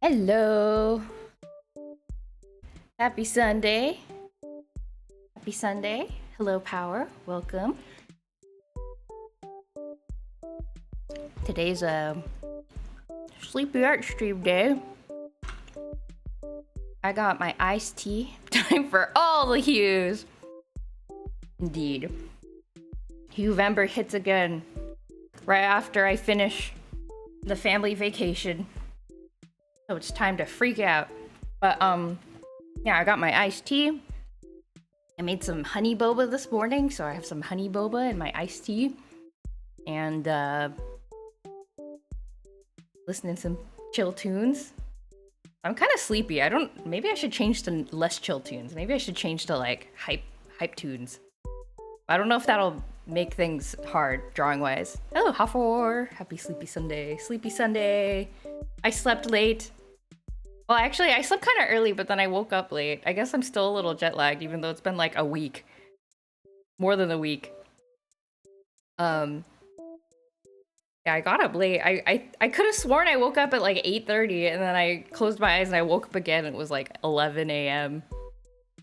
Hello. Happy Sunday. Happy Sunday. Hello, Power. Welcome. Today's a sleepy art stream day. I got my iced tea. Time for all the hues. Indeed. Huevember hits again right after I finish the family vacation. So it's time to freak out. But yeah, I got my iced tea. I made some honey boba this morning, so I have some honey boba in my iced tea. And listening to some chill tunes. I'm kind of sleepy. Maybe I should change to less chill tunes. Maybe I should change to like hype tunes. I don't know if that'll make things hard drawing wise. Hello, Hafor. Happy Sleepy Sunday. Sleepy Sunday. I slept late. Well, actually, I slept kind of early, but then I woke up late. I guess I'm still a little jet lagged, even though it's been like a week. More than a week. Yeah, I got up late. I could have sworn I woke up at like 8:30, and then I closed my eyes and I woke up again. And it was like 11 a.m.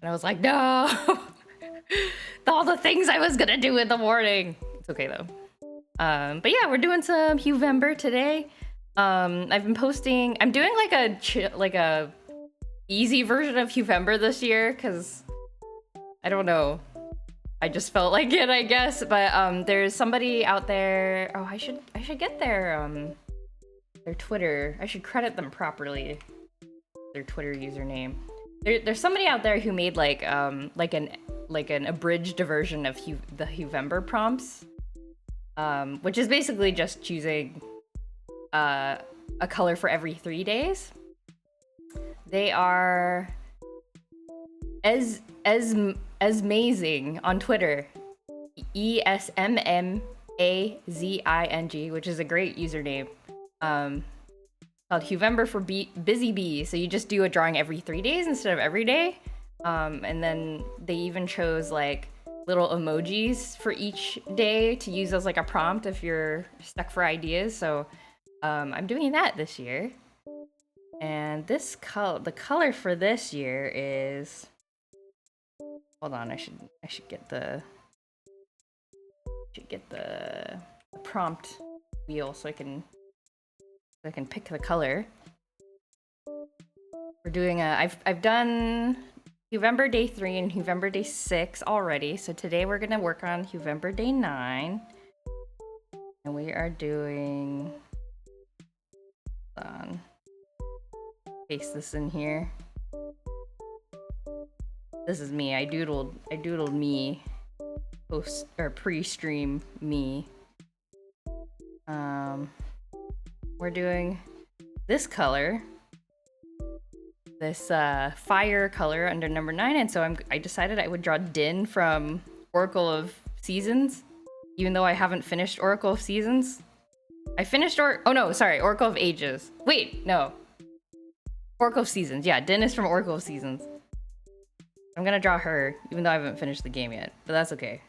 And I was like, no! All the things I was gonna do in the morning. It's okay though. But yeah, we're doing some Huevember today. I've been posting. I'm doing like a easy version of Huevember this year because I don't know. I just felt like it, I guess. But there's somebody out there. Oh, I should get their Twitter. I should credit them properly. Their Twitter username. There's somebody out there who made like an abridged version of the Huevember prompts, which is basically just choosing a color for every 3 days. They are as amazing on Twitter, ESMMAZING, which is a great username. Called Huevember for Busy Bee. So you just do a drawing every 3 days instead of every day. And then they even chose like little emojis for each day to use as like a prompt if you're stuck for ideas. So I'm doing that this year. And the color for this year is, hold on, I should get the prompt wheel so I can pick the color. We're doing I've done Huevember day 3 and Huevember day 6 already. So today we're gonna work on Huevember day 9. And we are doing, hold on, paste this in here. This is me. I doodled me post or pre-stream me. We're doing this color, this fire color under number 9, and so I decided I would draw Din from Oracle of Seasons, even though I haven't finished Oracle of Seasons. I finished Oracle of Ages. Wait, no. Oracle of Seasons. Yeah, Din is from Oracle of Seasons. I'm gonna draw her, even though I haven't finished the game yet, but that's okay.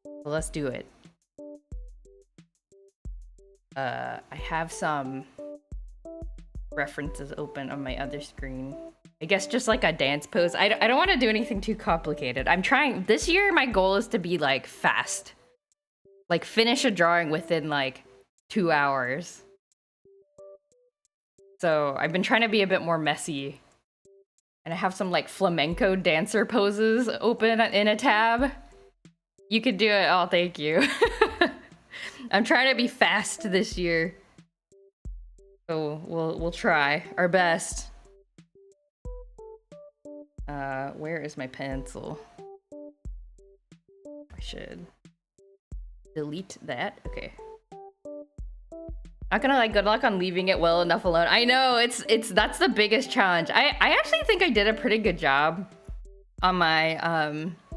So let's do it. I have some references open on my other screen. I guess just like a dance pose. I don't want to do anything too complicated. I'm trying, this year my goal is to be like fast. Like finish a drawing within like 2 hours. So I've been trying to be a bit more messy. And I have some like flamenco dancer poses open in a tab. You could do it. Oh, thank you. I'm trying to be fast this year. So we'll try our best. Where is my pencil? I should delete that. Okay. Not gonna like good luck on leaving it well enough alone. I know that's the biggest challenge. I actually think I did a pretty good job on my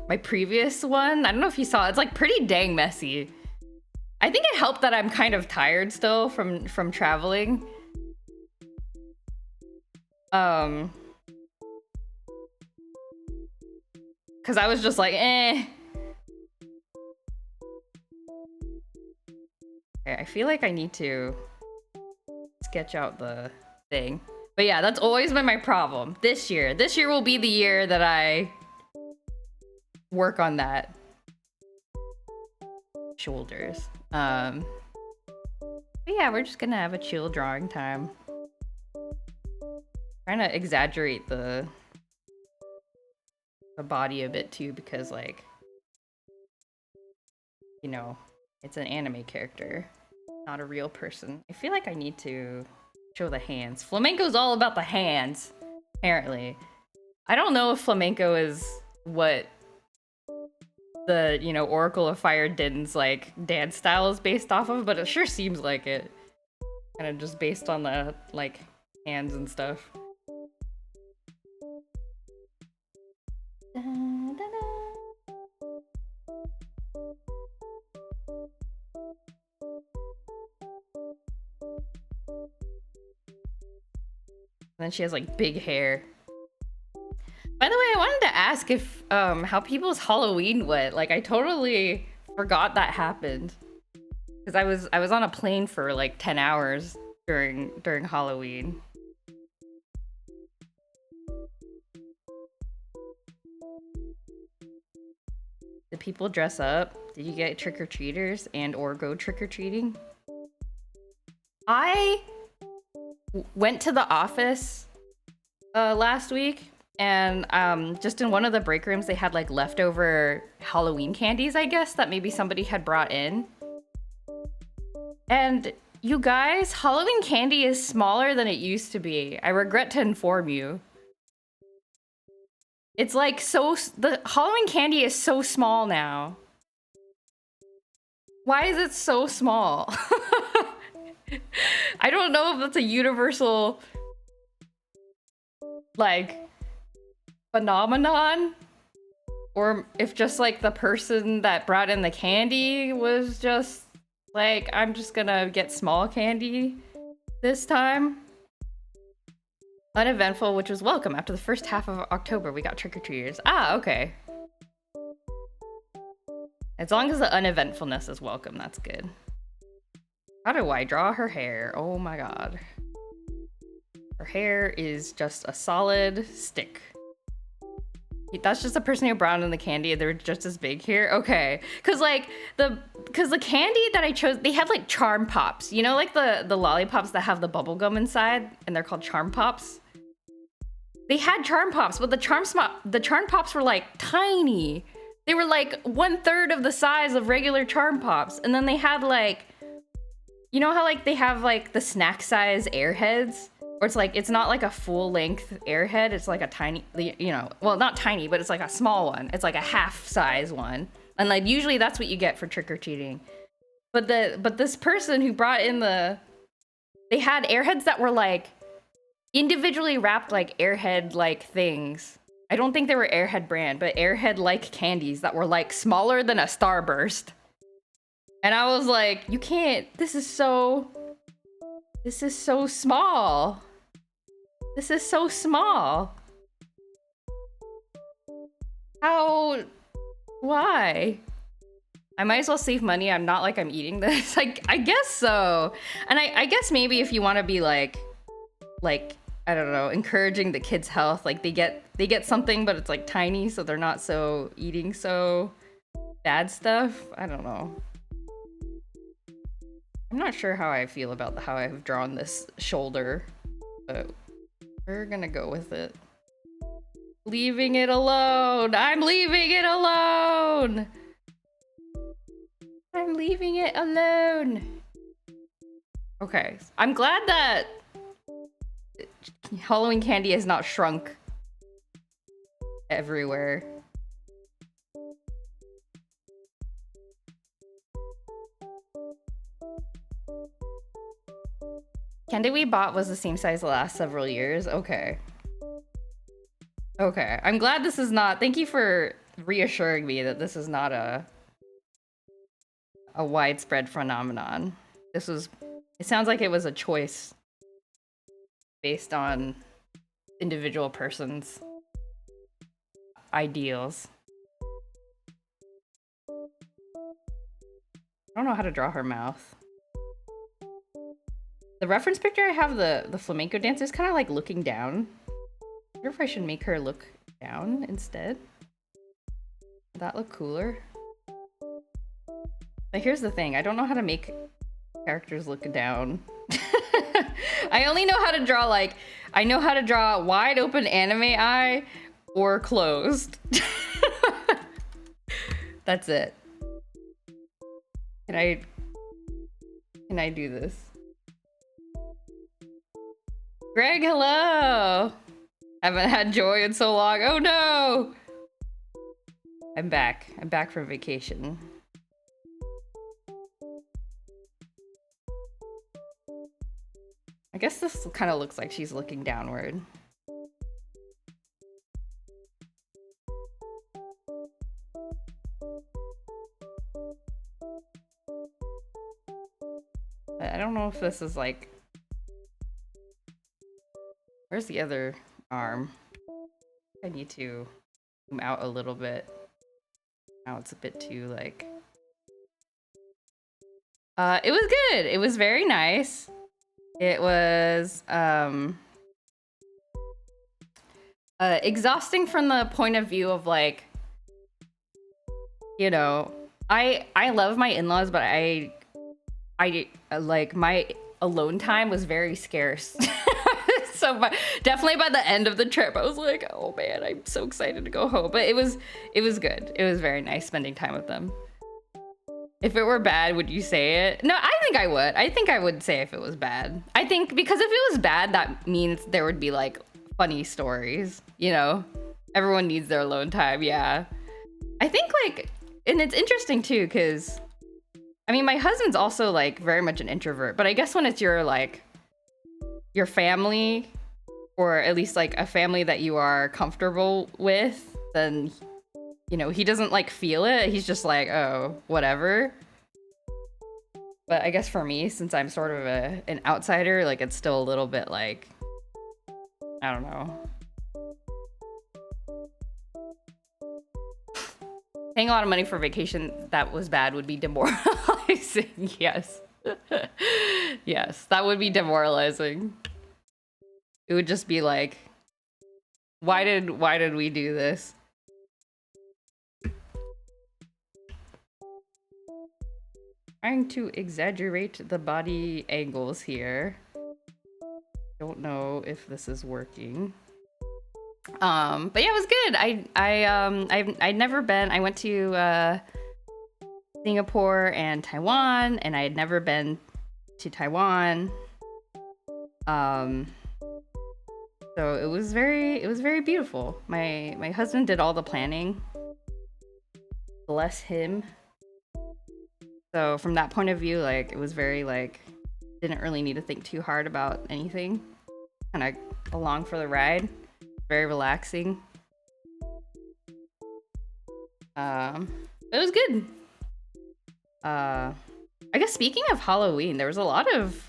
my previous one. I don't know if you saw, it's like pretty dang messy. I think it helped that I'm kind of tired still from traveling. Cause I was just like, eh. Okay, I feel like I need to sketch out the thing. But yeah, that's always been my problem. This year will be the year that I work on that. Shoulders. But yeah, we're just gonna have a chill drawing time. Trying to exaggerate the body a bit too, because like, you know, it's an anime character, not a real person. I feel like I need to show the hands. Flamenco's all about the hands, apparently. I don't know if flamenco is what the, you know, Oracle of Fire Din's like dance style is based off of, but it sure seems like it. Kind of just based on the like hands and stuff. Da, da, da. And then she has like big hair. By the way, I wanted to ask if how people's Halloween went. Like I totally forgot that happened. Cuz I was on a plane for like 10 hours during Halloween. Did people dress up? Did you get trick-or-treaters and or go trick-or-treating? I went to the office last week, and just in one of the break rooms they had like leftover Halloween candies, I guess, that maybe somebody had brought in. And you guys, Halloween candy is smaller than it used to be. I regret to inform you. It's like the Halloween candy is so small now. Why is it so small? I don't know if that's a universal like phenomenon, or if just like the person that brought in the candy was just like, I'm just gonna get small candy this time. Uneventful, which was welcome. After the first half of October, we got trick-or-treaters. Ah, okay. As long as the uneventfulness is welcome, that's good. How do I draw her hair? Oh my god. Her hair is just a solid stick. That's just the person who brought in the candy. They're just as big here. Okay, cause the candy that I chose, they had like charm pops. You know, like the lollipops that have the bubble gum inside, and they're called charm pops. They had charm pops, but the charm pops were like tiny. They were like 1/3 of the size of regular charm pops, and then they had like, you know how like they have like the snack size Airheads? Or it's like, it's not like a full length Airhead, it's like a tiny, you know, well, not tiny, but it's like a small one. It's like a half size one. And like, usually that's what you get for trick-or-treating. But this person who brought in they had Airheads that were like individually wrapped like Airhead like things. I don't think they were Airhead brand, but Airhead like candies that were like smaller than a Starburst. And I was like, you can't, this is so small. This is so small. How? Why? I might as well save money. I'm not like I'm eating this. Like, I guess so. And I guess maybe if you want to be like, I don't know, encouraging the kids' health, like they get something, but it's like tiny, so they're not so eating so bad stuff. I don't know. I'm not sure how I feel about how I've drawn this shoulder, but we're gonna go with it. Leaving it alone! I'm leaving it alone! I'm leaving it alone! Okay, I'm glad that Halloween candy has not shrunk everywhere. Candy we bought was the same size the last several years. Okay. Okay. I'm glad this is not... Thank you for reassuring me that this is not a widespread phenomenon. This was... It sounds like it was a choice based on individual persons' ideals. I don't know how to draw her mouth. The reference picture I have, the flamenco dancer is kind of like looking down. I wonder if I should make her look down instead. Would that look cooler? But here's the thing, I don't know how to make characters look down. I only know how to draw, like, I know how to draw wide open anime eye or closed. That's it. Can I do this? Greg, hello! Haven't had joy in so long. Oh no! I'm back. I'm back from vacation. I guess this kind of looks like she's looking downward. I don't know if this is like... Where's the other arm? I need to zoom out a little bit. Now it's a bit too like... it was good. It was very nice. It was exhausting from the point of view of like, you know, I love my in-laws, but I like my alone time was very scarce. So definitely by the end of the trip, I was like, oh man, I'm so excited to go home. But it was good. It was very nice spending time with them. If it were bad, would you say it? No, I think I would. I think I would say if it was bad. I think because if it was bad, that means there would be like funny stories, you know? Everyone needs their alone time, yeah. I think like, and it's interesting too, because I mean, my husband's also like very much an introvert, but I guess when it's your like, your family, or at least like a family that you are comfortable with, then you know, he doesn't like feel it. He's just like, oh, whatever. But I guess for me, since I'm sort of an outsider, like it's still a little bit like, I don't know. Paying a lot of money for vacation that was bad would be demoralizing. Yes. Yes, that would be demoralizing. It would just be like, why did we do this? Trying to exaggerate the body angles here. Don't know if this is working. But yeah, it was good. I'd never been. I went to Singapore and Taiwan, and I had never been to Taiwan. So it was very beautiful. My husband did all the planning. Bless him. So from that point of view, like, it was very, like, didn't really need to think too hard about anything. Kind of along for the ride. Very relaxing. It was good. I guess speaking of Halloween, there was a lot of...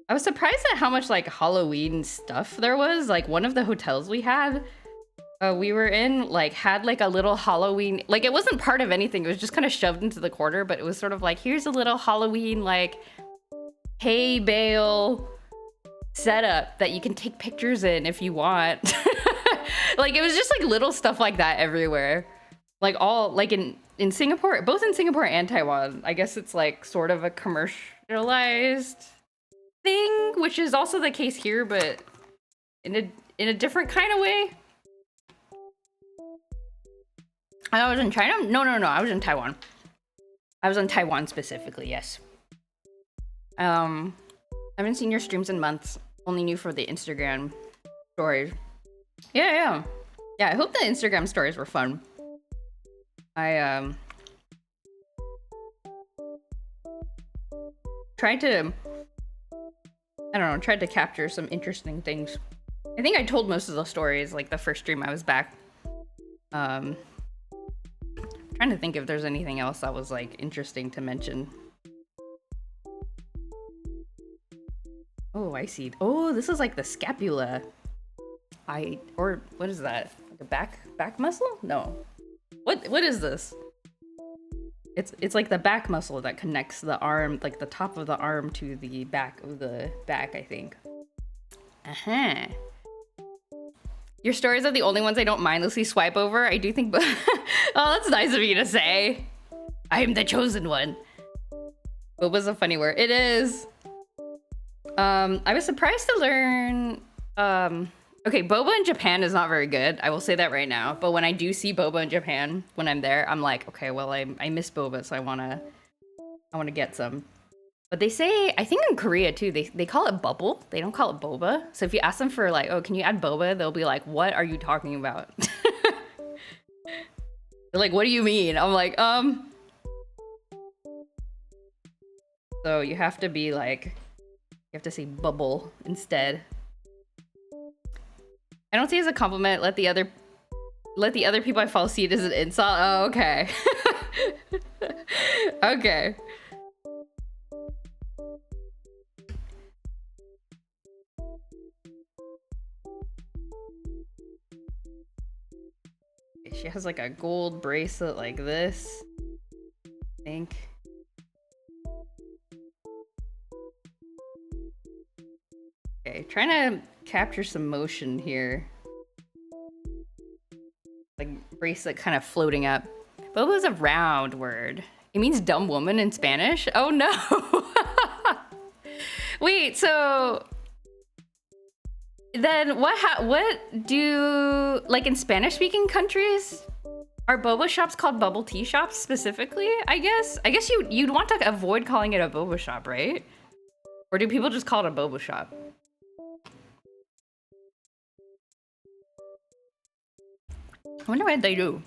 I was surprised at how much, like, Halloween stuff there was. Like, one of the hotels we had... we were in, like, had, like, a little Halloween... Like, it wasn't part of anything. It was just kind of shoved into the corner, but it was sort of like, here's a little Halloween, like, hay bale setup that you can take pictures in if you want. Like, it was just, like, little stuff like that everywhere. Like, all, like, in Singapore, both in Singapore and Taiwan, I guess it's, like, sort of a commercialized thing, which is also the case here, but in a different kind of way. I was in China? No, I was in Taiwan. I was in Taiwan specifically, yes. I haven't seen your streams in months. Only knew for the Instagram stories. Yeah, I hope the Instagram stories were fun. I tried to, I don't know, tried to capture some interesting things. I think I told most of the stories, like, the first stream I was back. Trying to think if there's anything else that was, like, interesting to mention. Oh, I see. Oh, this is like the scapula. Or what is that? Like a back muscle? No. What is this? It's like the back muscle that connects the arm, like the top of the arm to the back of the back, I think. Uh-huh. Your stories are the only ones I don't mindlessly swipe over. I do think, oh, that's nice of you to say. I am the chosen one. Boba's a funny word. It is. I was surprised to learn, okay, boba in Japan is not very good. I will say that right now. But when I do see boba in Japan, when I'm there, I'm like, okay, well, I miss boba, so I wanna get some. But they say, I think in Korea too, they call it bubble. They don't call it boba. So if you ask them for like, oh, can you add boba? They'll be like, what are you talking about? They're like, what do you mean? I'm like, So you have to be like, you have to say bubble instead. I don't see it as a compliment. Let the other people I follow see it as an insult. Oh, okay. Okay. She has like a gold bracelet like this, I think. Okay, trying to capture some motion here. Like bracelet kind of floating up. Boba is a round word. It means dumb woman in Spanish? Oh no! Wait, so then what do, like in Spanish speaking countries, are boba shops called bubble tea shops specifically? I guess you'd want to avoid calling it a boba shop, right? Or do people just call it a boba shop? I wonder what they do.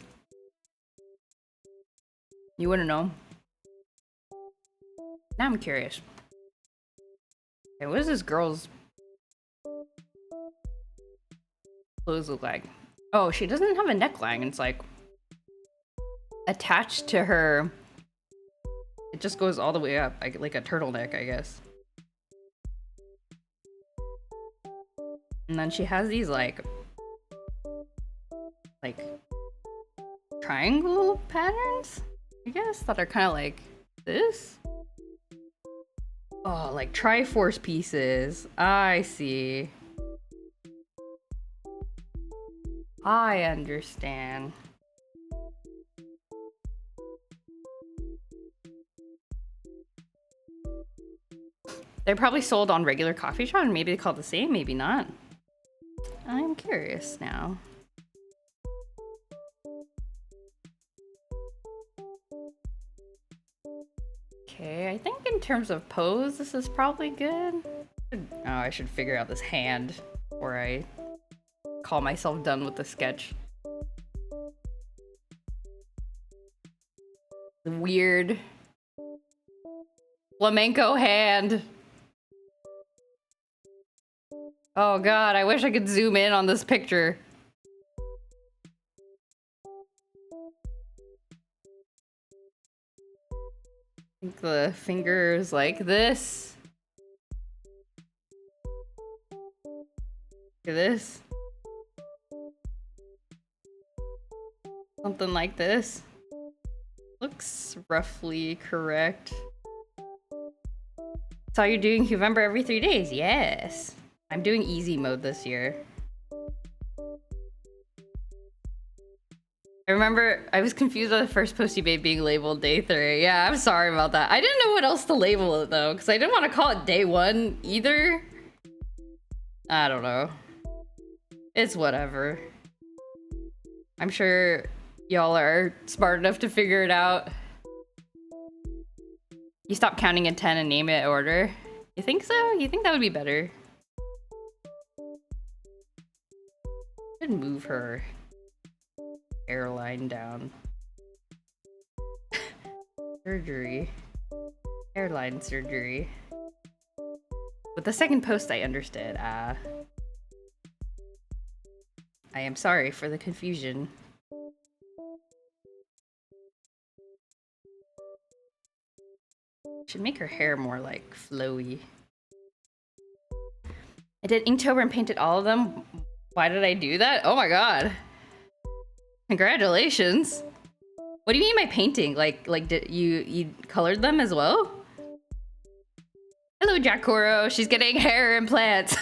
You wouldn't know? Now I'm curious. Okay, what does this girl's clothes look like? Oh, she doesn't have a neckline. It's like attached to her. It just goes all the way up, like a turtleneck, I guess. And then she has these like triangle patterns, I guess, that are kind of like this. Oh, like Triforce pieces. I see. I understand. They're probably sold on regular coffee shop, and maybe they call it the same, maybe not. I'm curious now. Okay, I think in terms of pose, this is probably good. Oh, I should figure out this hand before I call myself done with the sketch. The weird flamenco hand. Oh god, I wish I could zoom in on this picture. I think the fingers like this. Look at this. Something like this. Looks roughly correct. So you're doing Huevember every 3 days? Yes. I'm doing easy mode this year. I remember I was confused by the first Posty Babe being labeled day 3. Yeah, I'm sorry about that. I didn't know what else to label it though, because I didn't want to call it day 1 either. I don't know. It's whatever. I'm sure y'all are smart enough to figure it out. You stop counting in 10 and name it order. You think so? You think that would be better? Should move her hairline down. Surgery. Hairline surgery. With the second post I understood. I am sorry for the confusion. Should make her hair more like flowy. I did Inktober and painted all of them. Why did I do that? Oh my god. Congratulations. What do you mean by painting? Like did you colored them as well? Hello, Jakoro. She's getting hair implants.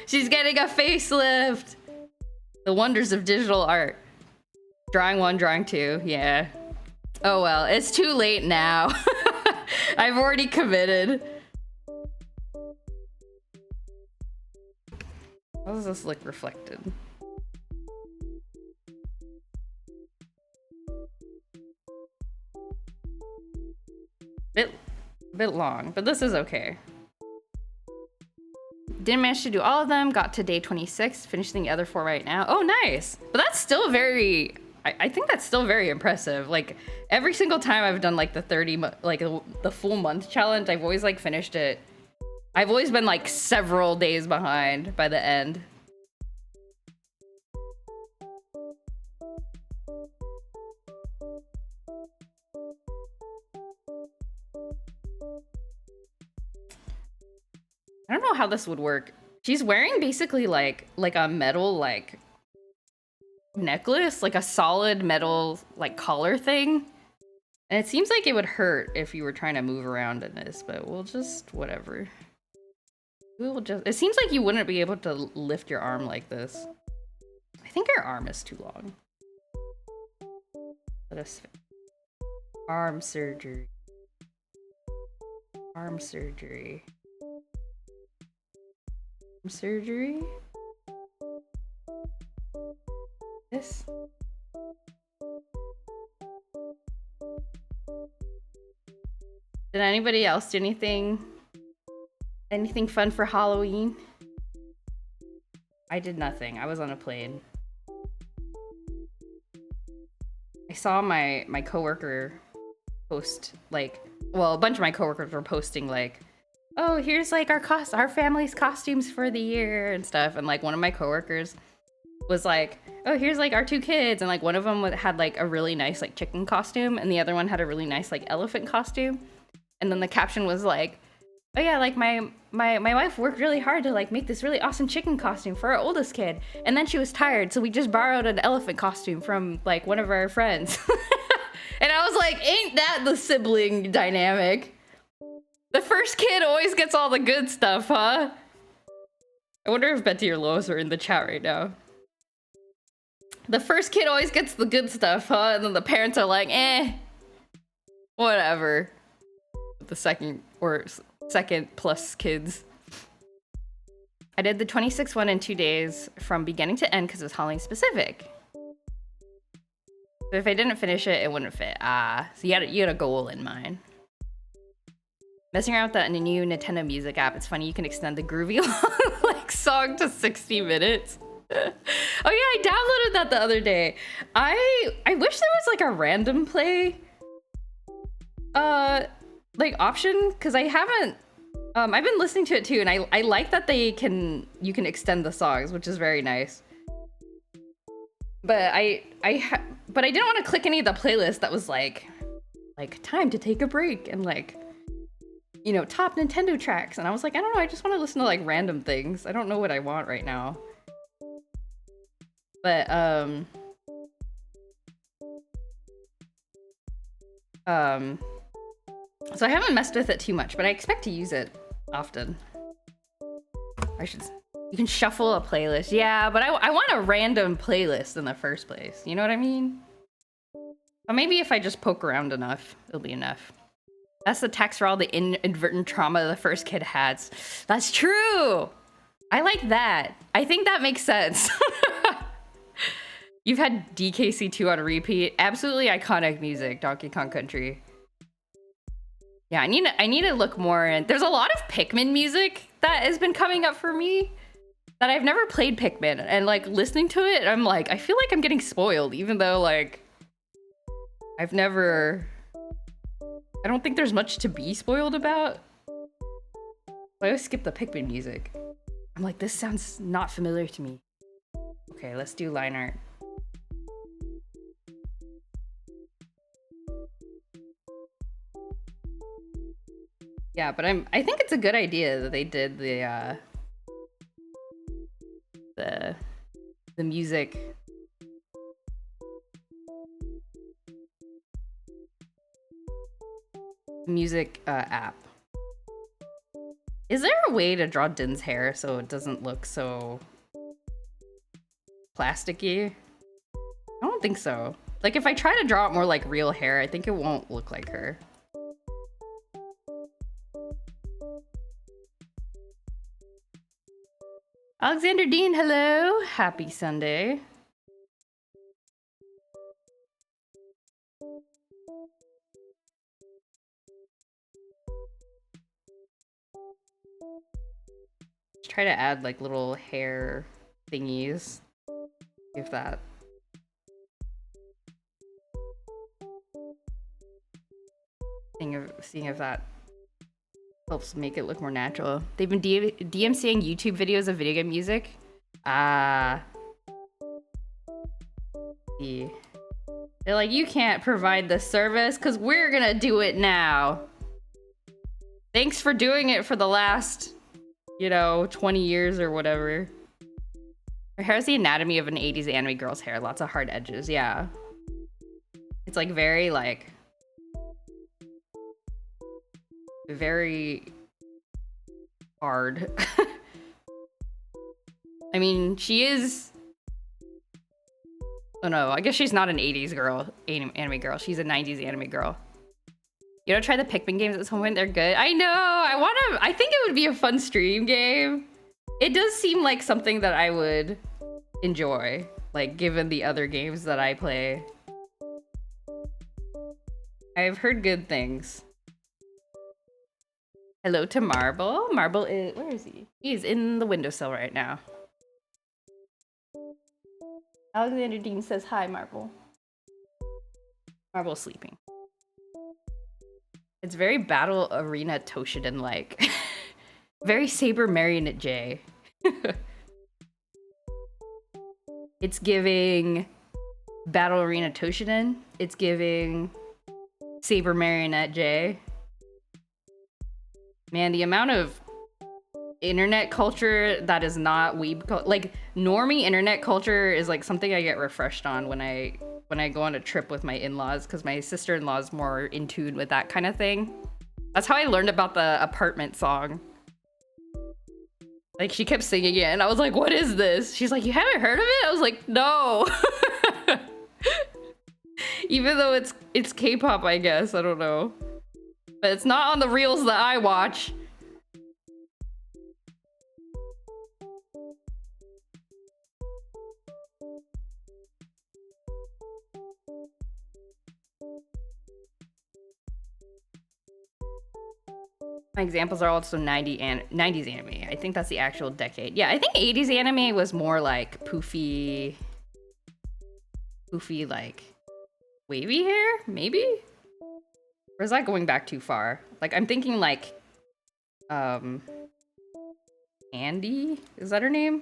She's getting a facelift. The wonders of digital art. Drawing 1, drawing 2. Yeah. Oh well, it's too late now. I've already committed. How does this look reflected? Bit long, but this is okay. Didn't manage to do all of them. Got to day 26, finishing the other 4 right now. Oh, nice. But that's still very, I think that's still very impressive. Like every single time I've done like the 30, like the full month challenge, I've always like finished it. I've always been like several days behind by the end. I don't know how this would work. She's wearing basically like a metal like necklace, like a solid metal like collar thing. And it seems like it would hurt if you were trying to move around in this, but we'll just whatever. We'll just, it seems like you wouldn't be able to lift your arm like this. I think her arm is too long. Let us arm surgery. Arm surgery. Surgery. This. Did anybody else do anything fun for Halloween? I did nothing. I was on a plane. I saw my coworker post like, well, a bunch of my coworkers were posting like, oh, here's like our family's costumes for the year and stuff. And like one of my coworkers was like, oh, here's like our 2 kids. And like one of them had like a really nice like chicken costume and the other one had a really nice like elephant costume. And then the caption was like, oh yeah, like my wife worked really hard to like make this really awesome chicken costume for our oldest kid. And then she was tired, so we just borrowed an elephant costume from like one of our friends. And I was like, ain't that the sibling dynamic? The first kid always gets all the good stuff, huh? I wonder if Betty or Lois are in the chat right now. The first kid always gets the good stuff, huh? And then the parents are like, eh, whatever. The second plus kids. I did the 26 one in 2 days from beginning to end because it was Halloween specific. So if I didn't finish it, it wouldn't fit. So you had a goal in mind. Messing around with that in the new Nintendo Music app, it's funny you can extend the groovy like song to 60 minutes. Oh yeah, I downloaded that the other day. I wish there was like a random play like option, because I haven't I've been listening to it too, and I like that you can extend the songs, which is very nice. But I didn't want to click any of the playlists that was like time to take a break and like, you know, top Nintendo tracks. And I was like, I don't know, I just want to listen to like random things. I don't know what I want right now. But so I haven't messed with it too much, but I expect to use it often. You can shuffle a playlist. Yeah, but I want a random playlist in the first place. You know what I mean? But maybe if I just poke around enough, it'll be enough. That's the tax for all the inadvertent trauma the first kid has. That's true. I like that. I think that makes sense. You've had DKC2 on repeat. Absolutely iconic music, Donkey Kong Country. Yeah, I need to look more in. There's a lot of Pikmin music that has been coming up for me that I've never played Pikmin, and like listening to it, I'm like, I feel like I'm getting spoiled, even though like I don't think there's much to be spoiled about. I always skip the Pikmin music. I'm like, this sounds not familiar to me. Okay, let's do line art. Yeah, but I think it's a good idea that they did the music music app. Is there a way to draw Din's hair so it doesn't look so plasticky? I don't think so. Like, if I try to draw it more like real hair, I think it won't look like her. Alexander Dean, hello. Happy Sunday. Let's try to add like little hair thingies. If that. Seeing if that helps make it look more natural. They've been DMCing YouTube videos of video game music. See. They're like, you can't provide the service because we're gonna do it now. Thanks for doing it for the last, you know, 20 years or whatever. Her hair is the anatomy of an 80s anime girl's hair. Lots of hard edges, yeah. It's like very like... very hard. I mean, she is... Oh no, I guess she's not an 80s girl, anime girl. She's a 90s anime girl. You know, try the Pikmin games at some point. They're good. I know. I think it would be a fun stream game. It does seem like something that I would enjoy, like given the other games that I play. I've heard good things. Hello to Marble. Marble is, where is he? He's in the windowsill right now. Alexander Dean says hi, Marble. Marble's sleeping. It's very Battle Arena Toshinden like. Very Saber Marionette J. It's giving Battle Arena Toshinden. It's giving Saber Marionette J. Man, the amount of internet culture that is not weeb like normie internet culture is like something I get refreshed on when I go on a trip with my in-laws, because my sister-in-law is more in tune with that kind of thing. That's how I learned about the Apartment song. Like, she kept singing it and I was like, what is this? She's like, you haven't heard of it? I was like, no. Even though it's K-pop, I guess, I don't know. But it's not on the reels that I watch. My examples are also 90s anime. I think that's the actual decade. Yeah, I think 80s anime was more like poofy like wavy hair, maybe? Or is that going back too far? Like, I'm thinking like, Andy? Is that her name?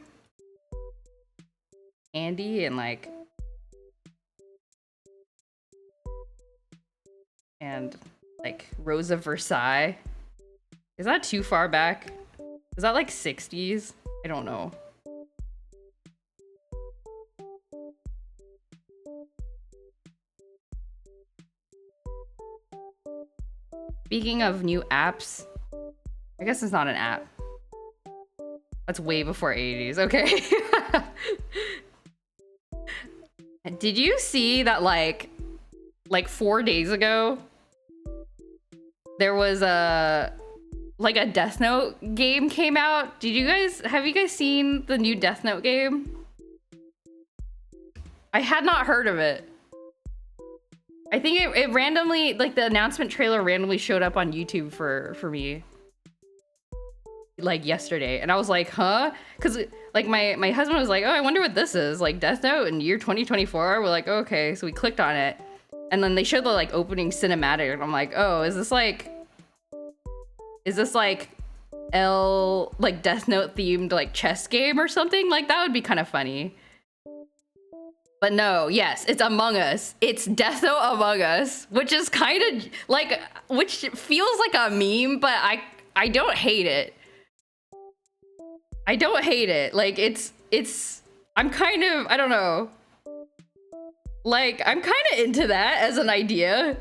Andy and like... And like Rosa Versailles. Is that too far back? Is that like 60s? I don't know. Speaking of new apps, I guess it's not an app. That's way before 80s, okay. Did you see that like 4 days ago, there was a Death Note game came out? Have you guys seen the new Death Note game? I had not heard of it. I think it randomly, like the announcement trailer randomly showed up on YouTube for me. Like yesterday. And I was like, huh? Cause like my husband was like, oh, I wonder what this is. Like Death Note in year 2024. We're like, okay. So we clicked on it. And then they showed the like opening cinematic. And I'm like, oh, is this like Death Note themed like chess game or something? Like that would be kind of funny. But no, yes, it's Among Us. It's Death Note Among Us, which is kind of like, which feels like a meme, but I don't hate it. I don't hate it. Like I'm kind of, I don't know. Like, I'm kind of into that as an idea.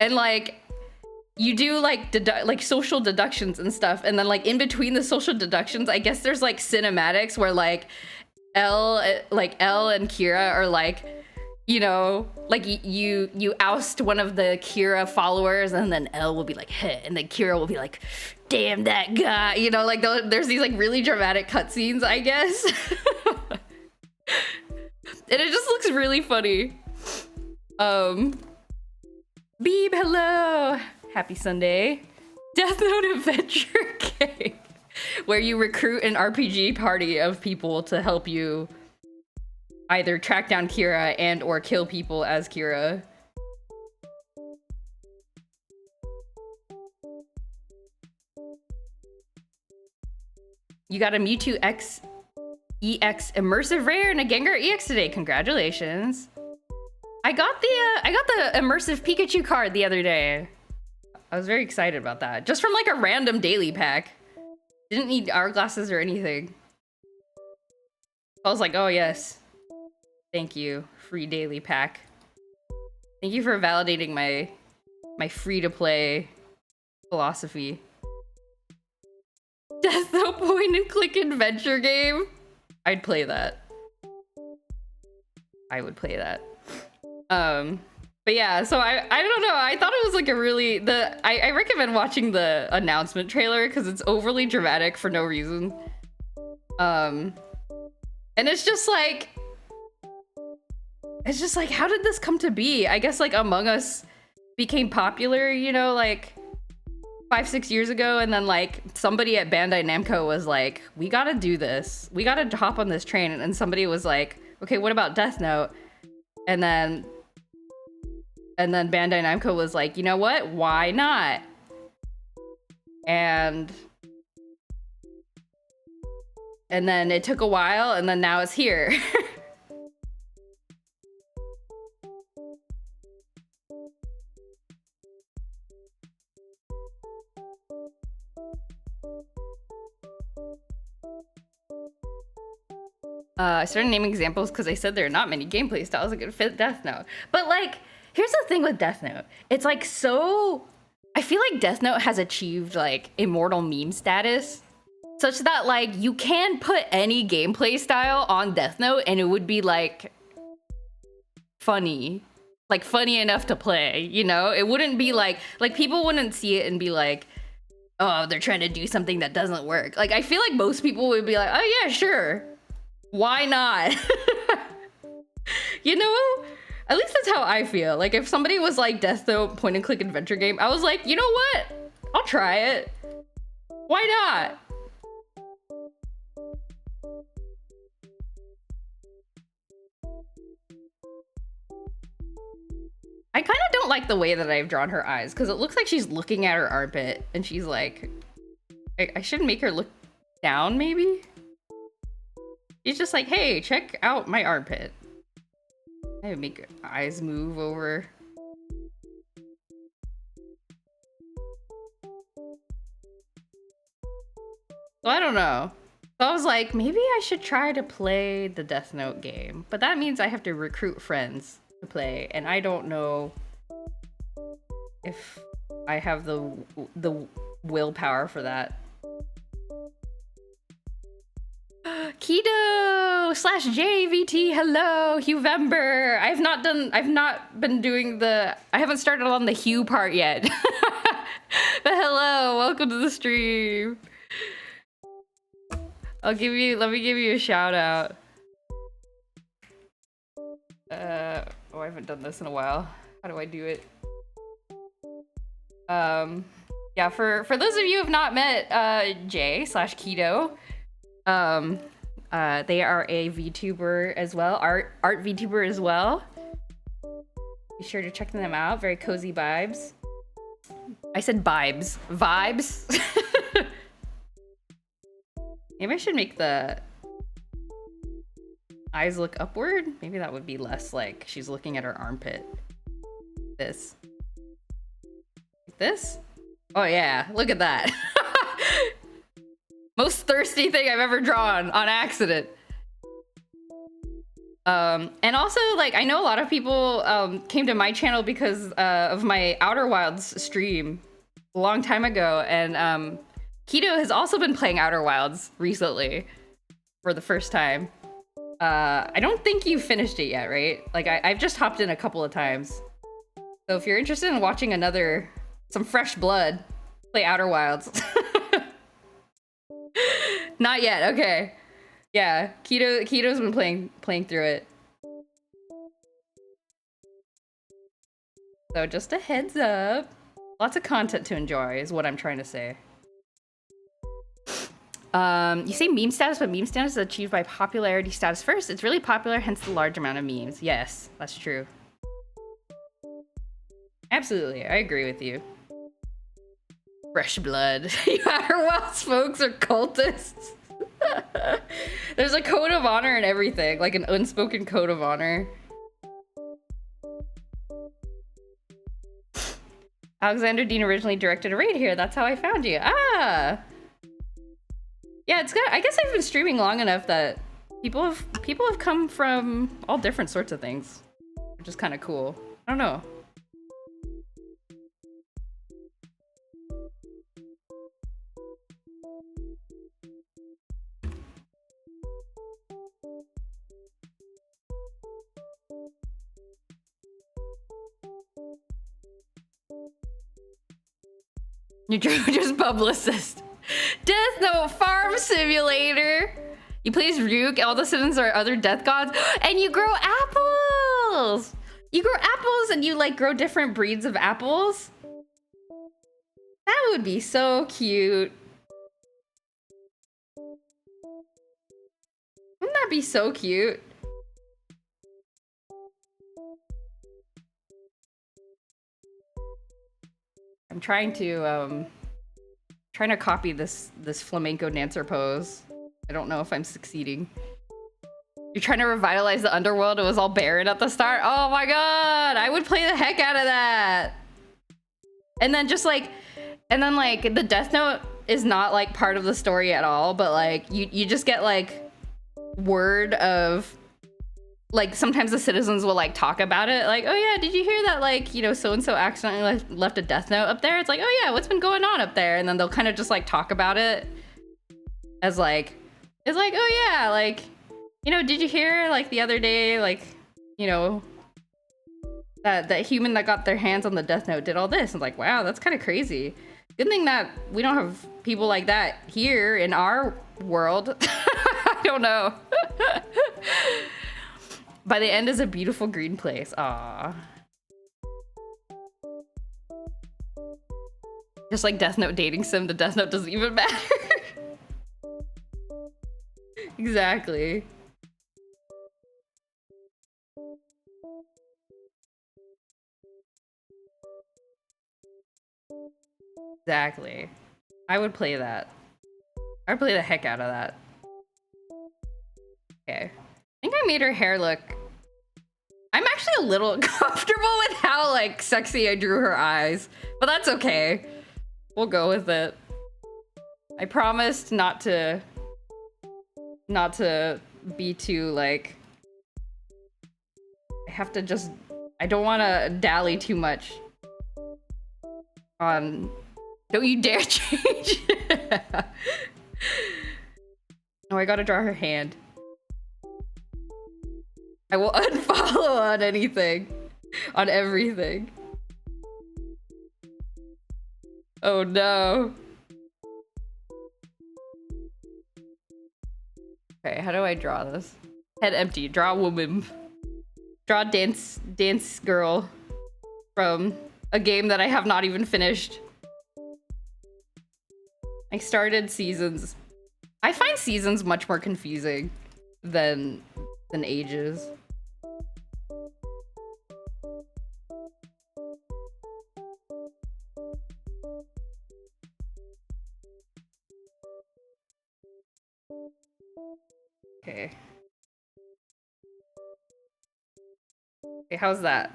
And like you do like social deductions and stuff, and then like in between the social deductions, I guess there's like cinematics where like Elle and Kira are like, you know, like you oust one of the Kira followers, and then Elle will be like, hey, and then Kira will be like, damn that guy, you know, like there's these like really dramatic cutscenes, I guess. And it just looks really funny. Beeb, hello. Happy Sunday. Death Note adventure game where you recruit an RPG party of people to help you either track down Kira and or kill people as Kira. You got a Mewtwo X EX immersive rare and a Gengar EX today. Congratulations. I got the immersive Pikachu card the other day. I was very excited about that. Just from like a random daily pack. Didn't need hourglasses or anything. I was like, oh yes. Thank you. Free daily pack. Thank you for validating my free-to-play philosophy. Death Note point and click adventure game? I'd play that. I would play that. But yeah, so I don't know. I thought it was like a really I recommend watching the announcement trailer because it's overly dramatic for no reason. And it's just like how did this come to be? I guess like Among Us became popular, you know, like 5-6 years ago, and then like somebody at Bandai Namco was like, we gotta do this. We gotta hop on this train, and somebody was like, okay, what about Death Note? And then Bandai Namco was like, you know what? Why not? And then it took a while, and then now it's here. I started naming examples because I said there are not many gameplay styles that could fit Death Note. But like, here's the thing with Death Note. It's like so... I feel like Death Note has achieved like immortal meme status, such that like you can put any gameplay style on Death Note and it would be like funny. Like funny enough to play, you know? It wouldn't be like people wouldn't see it and be like, oh, they're trying to do something that doesn't work. Like I feel like most people would be like, oh yeah, sure. Why not? You know? At least that's how I feel. Like if somebody was like Death Note point and click adventure game, I was like, you know what? I'll try it. Why not? I kind of don't like the way that I've drawn her eyes because it looks like she's looking at her armpit and she's like, I should make her look down maybe? He's just like, hey, check out my armpit. I would make her eyes move over. So I don't know. So I was like, maybe I should try to play the Death Note game. But that means I have to recruit friends to play. And I don't know if I have the willpower for that. Keto / JVT, hello, Huevember. I haven't started on the Hue part yet. But hello, welcome to the stream. Let me give you a shout out. Oh, I haven't done this in a while. How do I do it? Yeah, for those of you who have not met J / Keto, they are a VTuber as well, art VTuber as well. Be sure to check them out. Very cozy vibes. I said vibes. Vibes. Maybe I should make the eyes look upward. Maybe that would be less like she's looking at her armpit. This. Like this? Oh yeah, look at that. Most thirsty thing I've ever drawn on accident. And also, like, I know a lot of people came to my channel because of my Outer Wilds stream a long time ago, and Keto has also been playing Outer Wilds recently for the first time. I don't think you finished it yet, right? Like, I've just hopped in a couple of times. So if you're interested in watching some fresh blood, play Outer Wilds. Not yet, okay. Yeah, Keto's been playing through it. So just a heads up. Lots of content to enjoy is what I'm trying to say. You say meme status, but meme status is achieved by popularity status first. It's really popular, hence the large amount of memes. Yes, that's true. Absolutely, I agree with you. Fresh blood. You Outer Wilds folks are cultists. There's a code of honor and everything, like an unspoken code of honor. Alexander Dean originally directed a raid here. That's how I found you. Ah. Yeah, it's good. I guess I've been streaming long enough that people have come from all different sorts of things, which is kind of cool. I don't know. You're just publicist. Death Note Farm Simulator. You play as Ryuk, all the citizens are other death gods, and you grow apples. You grow apples and you like grow different breeds of apples. That would be so cute. Wouldn't that be so cute? I'm trying to copy this flamenco dancer pose. I don't know if I'm succeeding. You're trying to revitalize the underworld. It was all barren at the start. Oh my god, I would play the heck out of that. And then like the Death Note is not like part of the story at all, but like you just get like word of, like, sometimes the citizens will like talk about it, like, oh yeah, did you hear that, like, you know, so and so accidentally left a death note up there? It's like, oh yeah, what's been going on up there? And then they'll kind of just like talk about it as like, it's like, oh yeah, like, you know, did you hear like the other day, like, you know, that human that got their hands on the death note did all this? And like, wow, that's kind of crazy. Good thing that we don't have people like that here in our world. I don't know. By the end is a beautiful green place. Aww. Just like Death Note dating sim, the Death Note doesn't even matter. Exactly. Exactly. I would play that. I would play the heck out of that. Okay. I think I made her hair look... I'm actually a little comfortable with how, like, sexy I drew her eyes. But that's okay. We'll go with it. I promised not to be too, like... I don't want to dally too much on... Don't you dare change. Oh, I gotta draw her hand. I will unfollow on anything. On everything. Oh no. Okay, how do I draw this? Head empty. Draw a woman. Draw a dance girl from a game that I have not even finished. I started Seasons. I find Seasons much more confusing than Ages. Okay. Okay, how's that?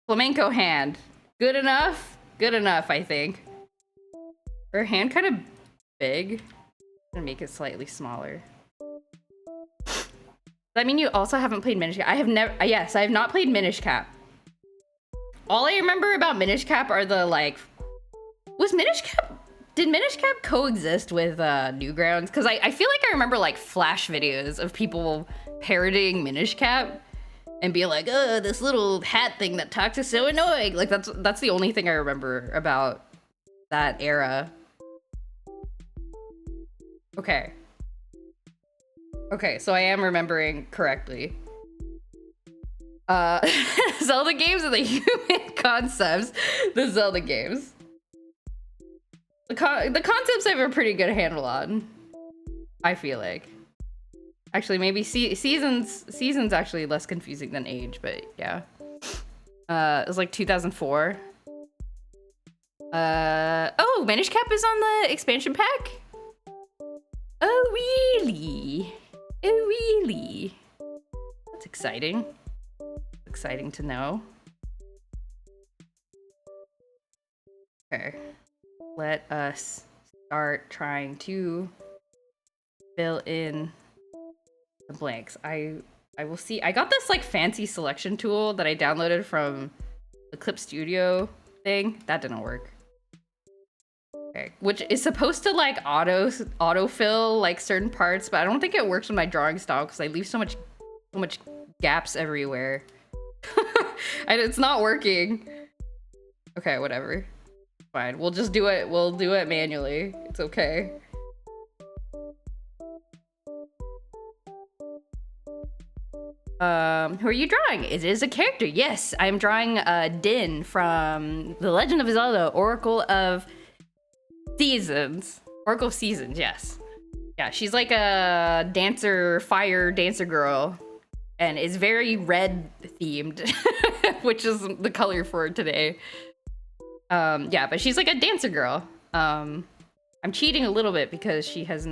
Flamenco hand. Good enough? Good enough, I think. Her hand kind of big. I'm gonna make it slightly smaller. Does that mean you also haven't played Minish Cap? I have never. Yes, I have not played Minish Cap. All I remember about Minish Cap are the like. Was Minish Cap? Did Minish Cap coexist with Newgrounds? Because I feel like I remember like flash videos of people parodying Minish Cap and being like, "Oh, this little hat thing that talks is so annoying." Like that's the only thing I remember about that era. Okay. Okay, so I am remembering correctly. Zelda games are the human concepts. The Zelda games. The concepts I have a pretty good handle on. I feel like. Actually, maybe seasons actually less confusing than age, but yeah. It was like 2004. Oh, Minish Cap is on the expansion pack? Oh, really? Oh, really? That's exciting. Exciting to know. Okay. Let us start trying to fill in the blanks. I will see. I got this like fancy selection tool that I downloaded from the Clip Studio thing. That didn't work. Okay. Which is supposed to like autofill like certain parts, but I don't think it works with my drawing style because I leave so much gaps everywhere. It's not working. Okay, whatever. Fine. We'll just do it. We'll do it manually. It's okay. Who are you drawing? It is a character. Yes, I'm drawing Din from The Legend of Zelda: Oracle of Seasons. Oracle of Seasons, yes. Yeah, she's like a fire dancer girl, and is very red themed, which is the color for today. Yeah, but she's like a dancer girl. I'm cheating a little bit because I have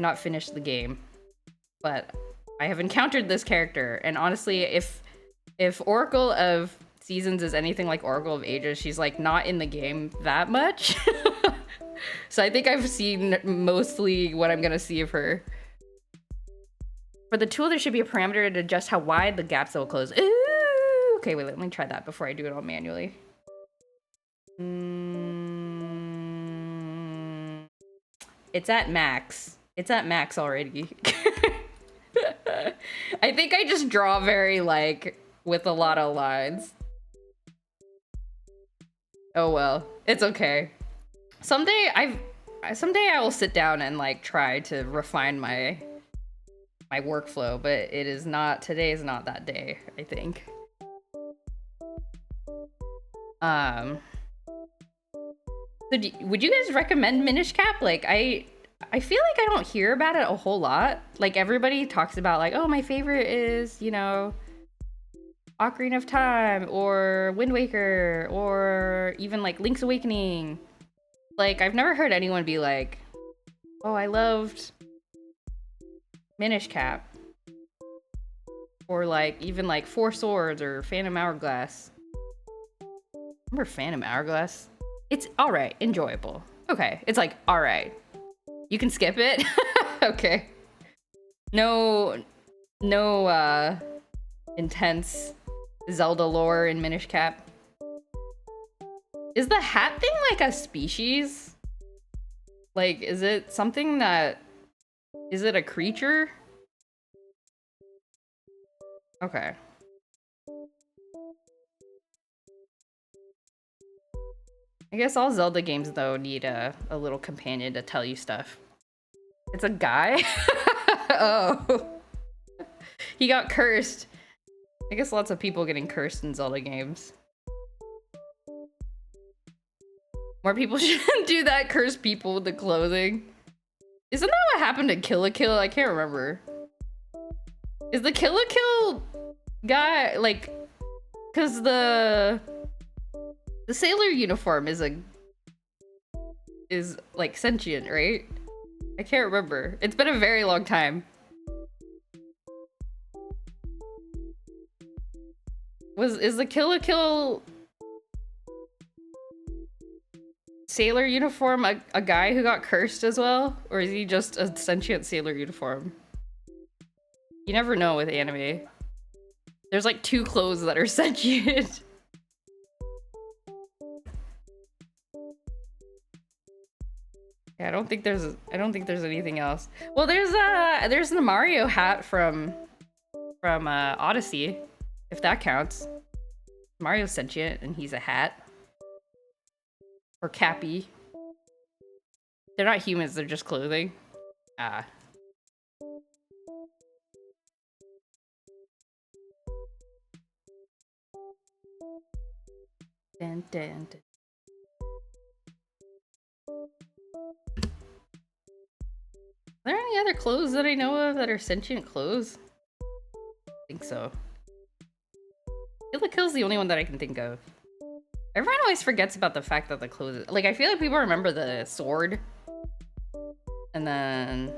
not finished the game, but I have encountered this character, and honestly, if Oracle of Seasons is anything like Oracle of Ages, she's like not in the game that much. So I think I've seen mostly what I'm gonna see of her. For the tool, there should be a parameter to adjust how wide the gaps will close. Ooh! Okay, wait, let me try that before I do it all manually. It's at max. It's at max already. I think I just draw very like with a lot of lines. Oh well, it's okay. Someday I will sit down and like try to refine my workflow, but today is not that day, I think. So would you guys recommend Minish Cap? Like I feel like I don't hear about it a whole lot. Like everybody talks about like, oh, my favorite is, you know, Ocarina of Time or Wind Waker or even like Link's Awakening. Like I've never heard anyone be like, oh, I loved Minish Cap. Or like even like Four Swords or Phantom Hourglass. Remember Phantom Hourglass? It's alright, enjoyable. Okay, it's like alright. You can skip it? Okay. No intense Zelda lore in Minish Cap. Is the hat thing like a species? Like, is it something that... Is it a creature? Okay. I guess all Zelda games, though, need a little companion to tell you stuff. It's a guy? Oh. He got cursed. I guess lots of people getting cursed in Zelda games. More people shouldn't do that, curse people with the clothing. Isn't that what happened to Kill la Kill? I can't remember. Is the Kill la Kill guy, like... Because the sailor uniform is like sentient, right? I can't remember. It's been a very long time. Is the Kill la Kill sailor uniform a guy who got cursed as well? Or is he just a sentient sailor uniform? You never know with anime. There's like 2 clothes that are sentient. Yeah, I don't think there's anything else. Well, there's the Mario hat from Odyssey, if that counts. Mario's sentient and he's a hat. Or Cappy. They're not humans, they're just clothing. Ah. Dun, dun, dun. Are there any other clothes that I know of that are sentient clothes? I think so. Kill la Kill's the only one that I can think of. Everyone always forgets about the fact that the clothes... Like, I feel like people remember the sword. And then,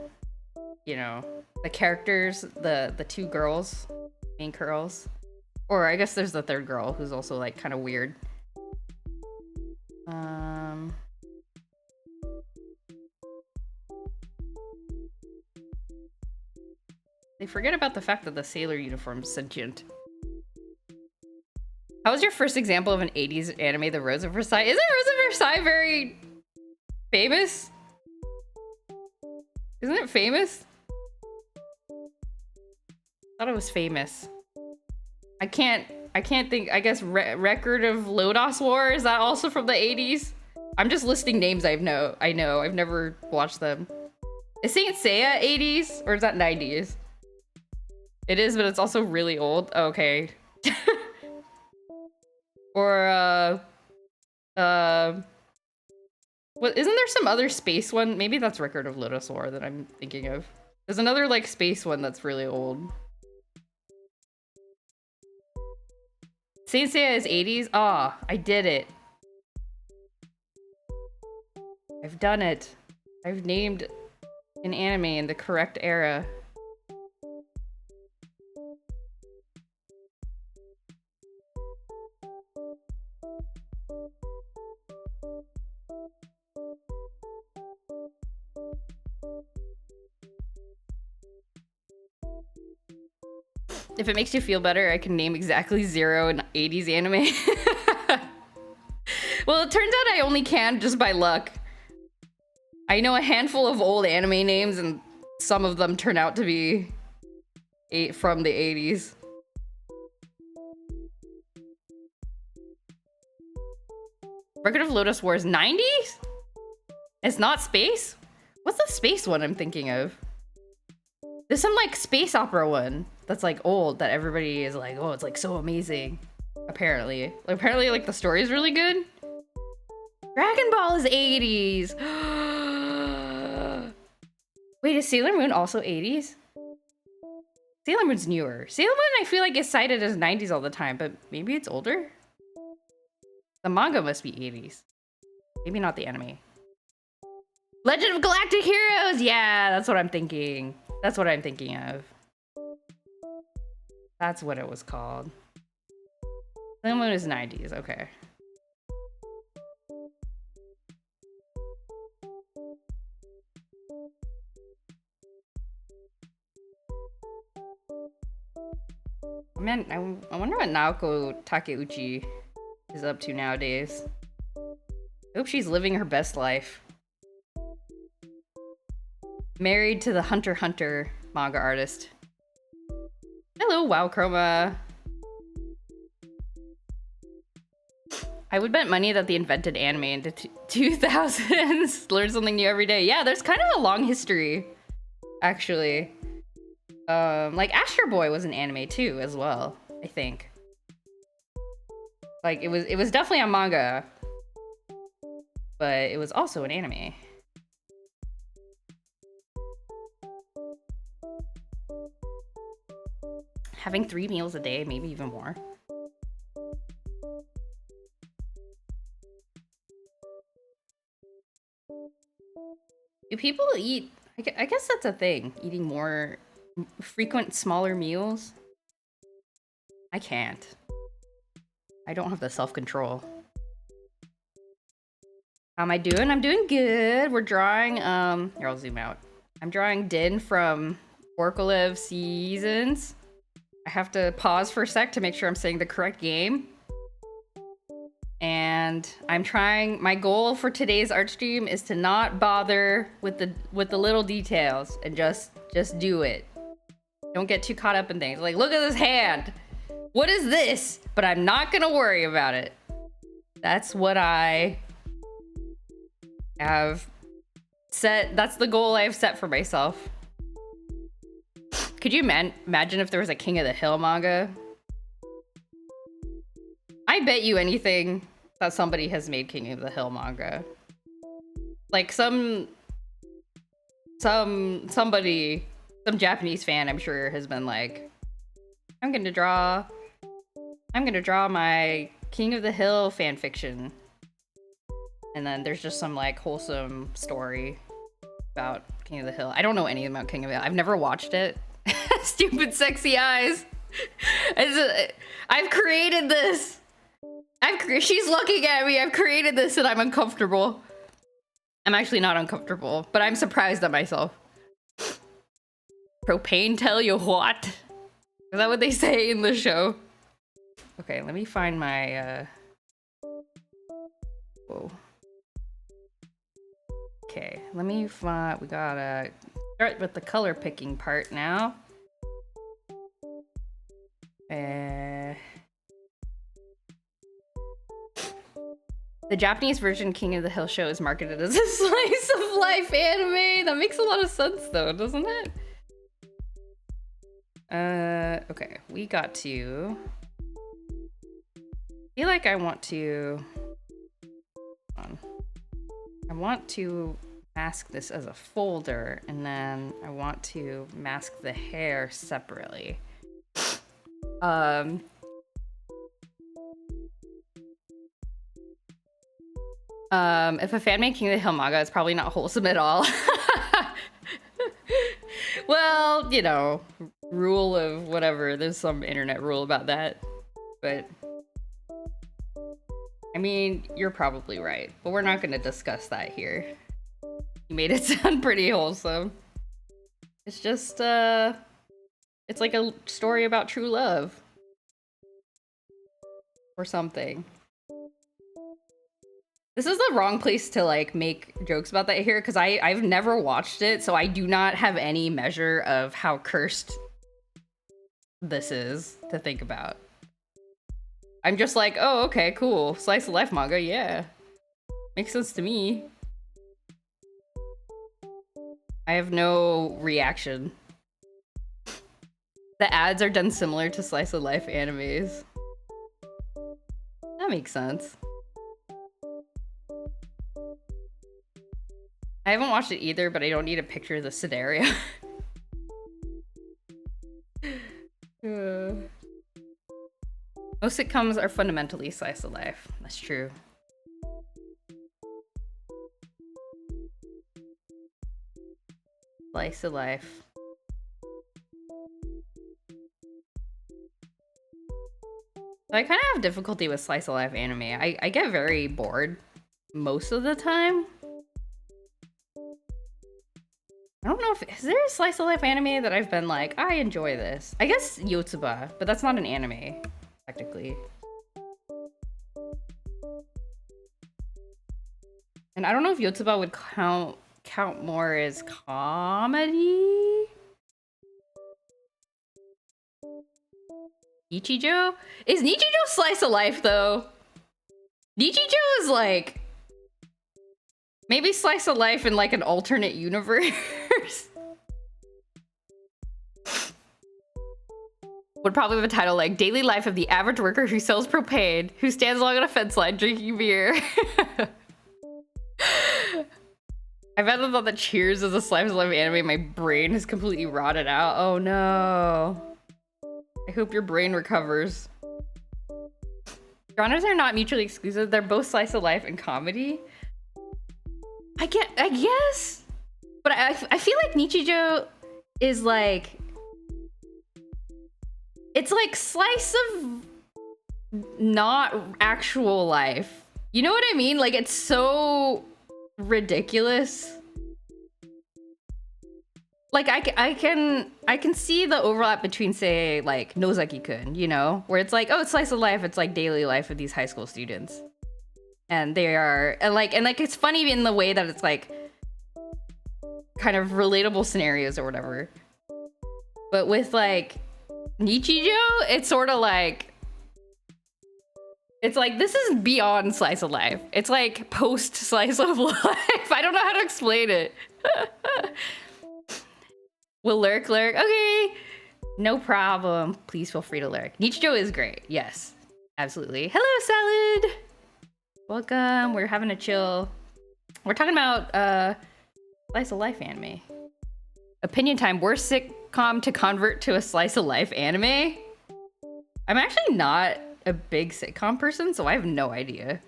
you know, the characters, the 2 girls, main girls. Or I guess there's the 3rd girl who's also, like, kind of weird. They forget about the fact that the sailor uniform's sentient. How was your first example of an 80s anime, The Rose of Versailles? Isn't Rose of Versailles very famous? Isn't it famous? I thought it was famous. I can't think. I guess Record of LoZ War, is that also from the 80s? I'm just listing names I know. I've never watched them. Is Saint Seiya 80s or is that 90s? It is, but it's also really old. Okay. Or what, isn't there some other space one? Maybe that's Record of LoZ War that I'm thinking of. There's another like space one that's really old. Saint Seiya is 80s? Ah, I did it. I've done it. I've named an anime in the correct era. If it makes you feel better, I can name exactly 0 an 80s anime. Well, it turns out I only can just by luck. I know a handful of old anime names, and some of them turn out to be from the 80s. Record of LoZ War is 90s? It's not space? What's the space one I'm thinking of? There's some like space opera one that's like old that everybody is like, oh, it's like so amazing. Apparently. Like the story is really good. Dragon Ball is 80s. Wait, is Sailor Moon also 80s? Sailor Moon's newer. Sailor Moon I feel like is cited as 90s all the time, but maybe it's older? The manga must be 80s. Maybe not the anime. Legend of Galactic Heroes! Yeah, that's what I'm thinking. That's what I'm thinking of. That's what it was called. Sailor Moon is 90s, okay. Man, I wonder what Naoko Takeuchi is up to nowadays. I hope she's living her best life. Married to the Hunter x Hunter manga artist. Hello, Wow Chroma. I would bet money that they invented anime in the 2000s. Learn something new every day. Yeah, there's kind of a long history, actually. Like Astro Boy was an anime too, as well. I think. Like it was definitely a manga, but it was also an anime. Having 3 meals a day, maybe even more. Do people eat? I guess that's a thing. Eating more frequent, smaller meals. I can't. I don't have the self-control. How am I doing? I'm doing good. We're drawing, here, I'll zoom out. I'm drawing Din from Orkoliv Seasons. I have to pause for a sec to make sure I'm saying the correct game. And I'm trying, my goal for today's art stream is to not bother with the little details and just do it. Don't get too caught up in things. Like, look at this hand. What is this? But I'm not gonna worry about it. That's what I have set. That's the goal I have set for myself. Could you imagine if there was a King of the Hill manga? I bet you anything that somebody has made King of the Hill manga. Like somebody, some Japanese fan, I'm sure, has been like, I'm gonna draw my King of the Hill fan fiction. And then there's just some like wholesome story about King of the Hill. I don't know anything about King of the Hill. I've never watched it. Stupid sexy eyes. I've created this. She's looking at me. I've created this and I'm uncomfortable. I'm actually not uncomfortable, but I'm surprised at myself. Propane tell you what? Is that what they say in the show? Okay, let me find my, whoa. Okay, let me find, we gotta start with the color picking part now. The Japanese version King of the Hill show is marketed as a slice of life anime. That makes a lot of sense though, doesn't it? Okay, we got to... I feel like I want to... Hold on. I want to mask this as a folder, and then I want to mask the hair separately. If a fan made King of the Hill manga, it's probably not wholesome at all. Well, you know, rule of whatever. There's some internet rule about that. But, I mean, you're probably right. But we're not going to discuss that here. You made it sound pretty wholesome. It's just, it's like a story about true love. Or something. This is the wrong place to like make jokes about that here because I've never watched it, so I do not have any measure of how cursed this is to think about. I'm just like, oh, okay, cool. Slice of life manga, yeah. Makes sense to me. I have no reaction. The ads are done similar to slice of life animes. That makes sense. I haven't watched it either, but I don't need a picture of the scenario. Most sitcoms are fundamentally slice of life. That's true. Slice of life. I kind of have difficulty with slice of life anime. I get very bored most of the time. I don't know if, is there a slice of life anime that I've been like, I enjoy this? I guess Yotsuba, but that's not an anime, technically. And I don't know if Yotsuba would count more as comedy? Nichijou? Is Nichijou slice of life though? Nichijou is like maybe slice of life in like an alternate universe. Would probably have a title like Daily Life of the Average Worker Who Sells Propane, Who Stands Along on a Fence Line Drinking Beer. I've had thought that Cheers is a slice of life anime. My brain has completely rotted out. Oh no. I hope your brain recovers. Genres are not mutually exclusive. They're both slice of life and comedy. I guess. But I feel like Nichijou is like... It's like slice of not actual life. You know what I mean? Like, it's so ridiculous. Like I can see the overlap between, say, like Nozaki-kun, you know, where it's like, oh, it's slice of life, it's like daily life of these high school students, and they are and like it's funny in the way that it's like kind of relatable scenarios or whatever. But with like Nichijou, it's sort of like, it's like, this is beyond slice of life. It's like post slice of life. I don't know how to explain it. Will lurk. Okay. No problem. Please feel free to lurk. Nichijou is great. Yes. Absolutely. Hello, Salad. Welcome. We're having a chill. We're talking about slice of life anime. Opinion time. Worst sitcom to convert to a slice of life anime? I'm actually not a big sitcom person, so I have no idea.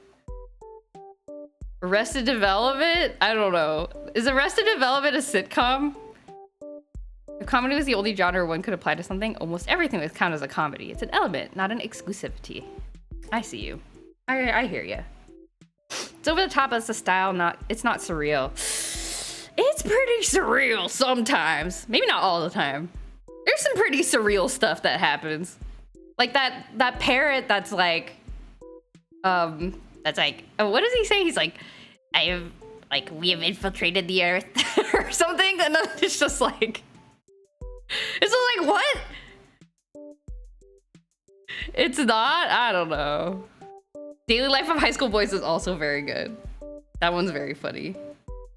Arrested Development? I don't know. Is Arrested Development a sitcom? If comedy was the only genre one could apply to something, almost everything would count as a comedy. It's an element, not an exclusivity. I see you. I hear you. It's over the top as the style, it's not surreal. It's pretty surreal sometimes. Maybe not all the time. There's some pretty surreal stuff that happens. Like that parrot that's like, what does he say? He's like, we have infiltrated the earth or something. And then it's just like, what? It's not? I don't know. Daily Life of High School Boys is also very good. That one's very funny.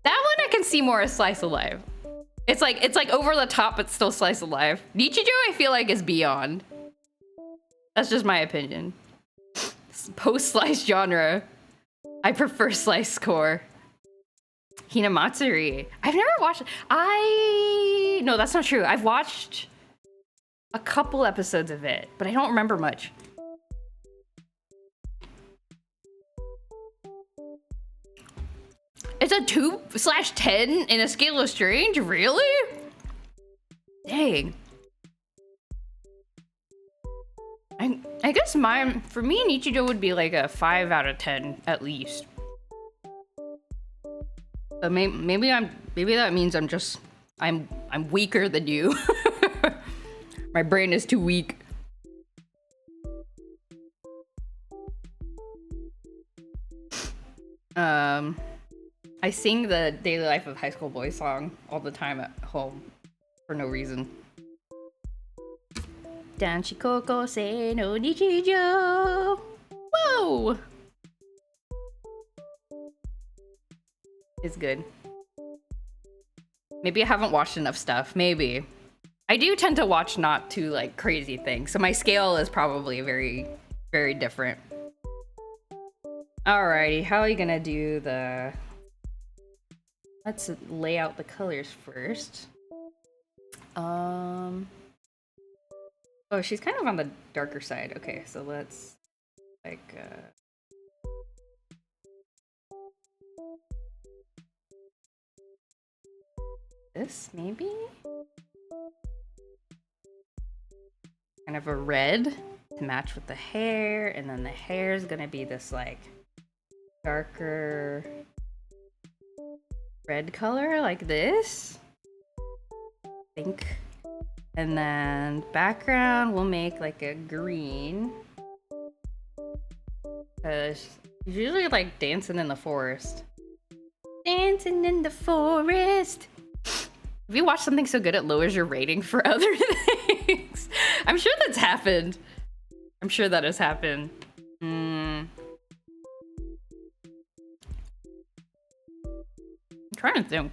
That one I can see more as slice of life. It's like over the top, but still slice of life. Nichijou, I feel like, is beyond. That's just my opinion. Post-slice genre. I prefer slice core. Hinamatsuri. I've never watched... No, that's not true. I've watched a couple episodes of it, but I don't remember much. It's a 2/10 in a scale of strange? Really? Dang. I guess for me, Nichijou would be like a 5 out of 10 at least. But maybe that means I'm weaker than you. My brain is too weak. I sing the Daily Life of High School Boys song all the time at home for no reason. Danshi Kokosei no Nichijou. Whoa! It's good. Maybe I haven't watched enough stuff. Maybe. I do tend to watch not too like crazy things, so my scale is probably very, very different. Alrighty, how are you gonna do the... Let's lay out the colors first. Oh, she's kind of on the darker side. Okay, so let's like this maybe? Kind of a red to match with the hair, and then the hair is gonna be this like darker red color like this, I think. And then background we'll make like a green, because she's usually like dancing in the forest. Dancing in the forest. Have you watched something so good it lowers your rating for other things? I'm sure that's happened. I'm sure that has happened. I'm trying to think.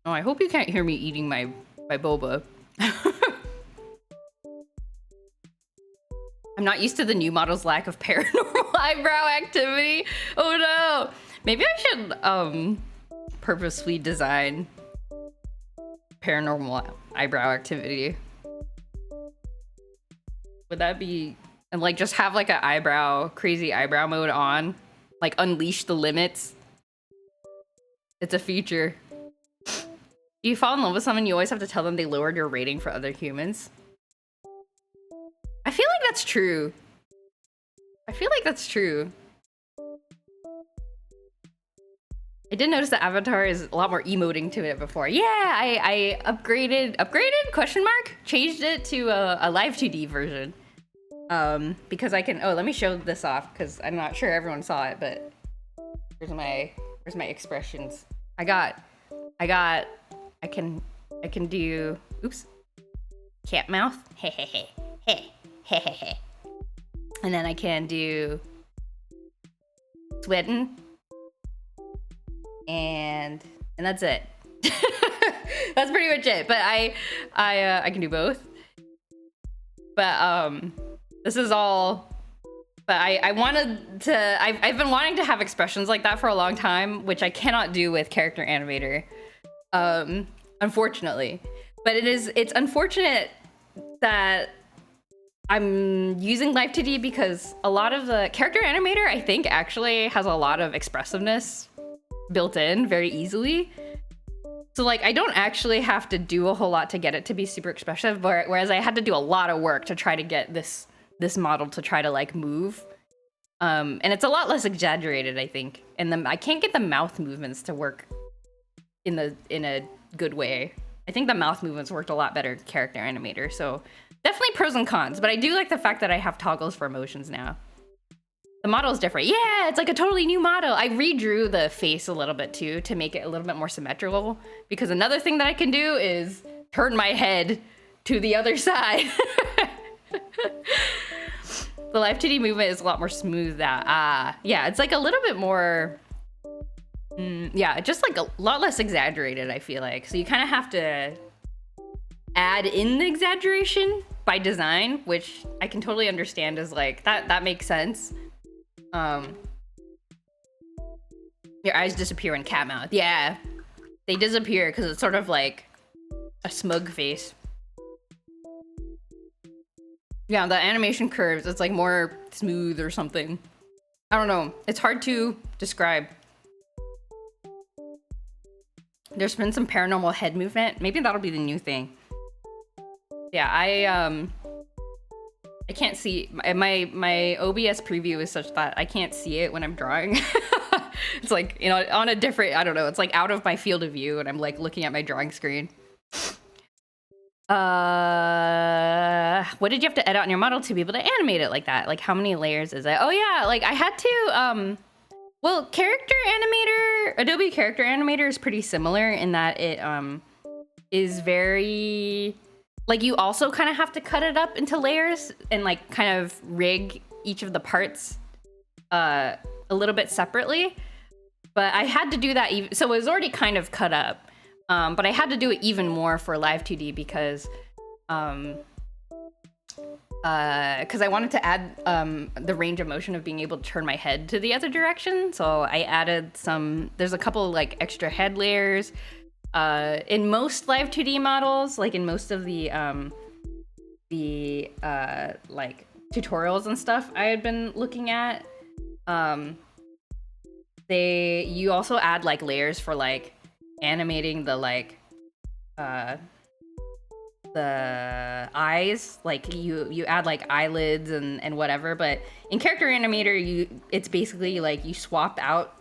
Oh, I hope you can't hear me eating my boba. I'm not used to the new model's lack of paranormal eyebrow activity. Oh no. Maybe I should purposefully design paranormal eyebrow activity. Would that be... And like just have like a crazy eyebrow mode on? Like unleash the limits? It's a feature. You fall in love with someone, you always have to tell them they lowered your rating for other humans. I feel like that's true. I did notice the avatar is a lot more emoting to it before. Yeah, I upgraded question mark, changed it to a live 2D version. Because I can, oh, let me show this off because I'm not sure everyone saw it, but where's my expressions? I can do, oops, cat mouth, hey, hey, hey, hey, hey, hey, hey. And then I can do sweating, and that's it. That's pretty much it. But I can do both. But this is all. But I wanted to. I've been wanting to have expressions like that for a long time, which I cannot do with character animator, unfortunately. But it's unfortunate that I'm using Live 2D because a lot of the character animator, I think, actually has a lot of expressiveness built in very easily. So like, I don't actually have to do a whole lot to get it to be super expressive, whereas I had to do a lot of work to try to get this model to try to like move. And it's a lot less exaggerated, I think. And I can't get the mouth movements to work in a good way. I think the mouth movements worked a lot better character animator. So definitely pros and cons, but I do like the fact that I have toggles for emotions now. The model is different. Yeah, it's like a totally new model. I redrew the face a little bit too to make it a little bit more symmetrical, because another thing that I can do is turn my head to the other side. The Live 2D movement is a lot more smooth. Yeah, it's like a little bit more, yeah, just like a lot less exaggerated, I feel like. So you kind of have to add in the exaggeration by design, which I can totally understand is like, that makes sense. Your eyes disappear in cat mouth. Yeah, they disappear because it's sort of like a smug face. Yeah, the animation curves, it's like more smooth or something. I don't know. It's hard to describe. There's been some paranormal head movement. Maybe that'll be the new thing. Yeah, I can't see. My OBS preview is such that I can't see it when I'm drawing. It's like, you know, on a different, I don't know, it's like out of my field of view and I'm like looking at my drawing screen. What did you have to edit on your model to be able to animate it like that? Like, how many layers is it? Oh yeah, like I had to, well, character animator, Adobe Character Animator is pretty similar in that it is very, like, you also kind of have to cut it up into layers and like kind of rig each of the parts a little bit separately. But I had to do that even, so it was already kind of cut up. But I had to do it even more for Live 2D because I wanted to add the range of motion of being able to turn my head to the other direction. So I added there's a couple like extra head layers. In most Live 2D models, like in most of the like tutorials and stuff I had been looking at, you also add like layers for like animating the like the eyes, like you add like eyelids and whatever. But in Character Animator, it's basically like you swap out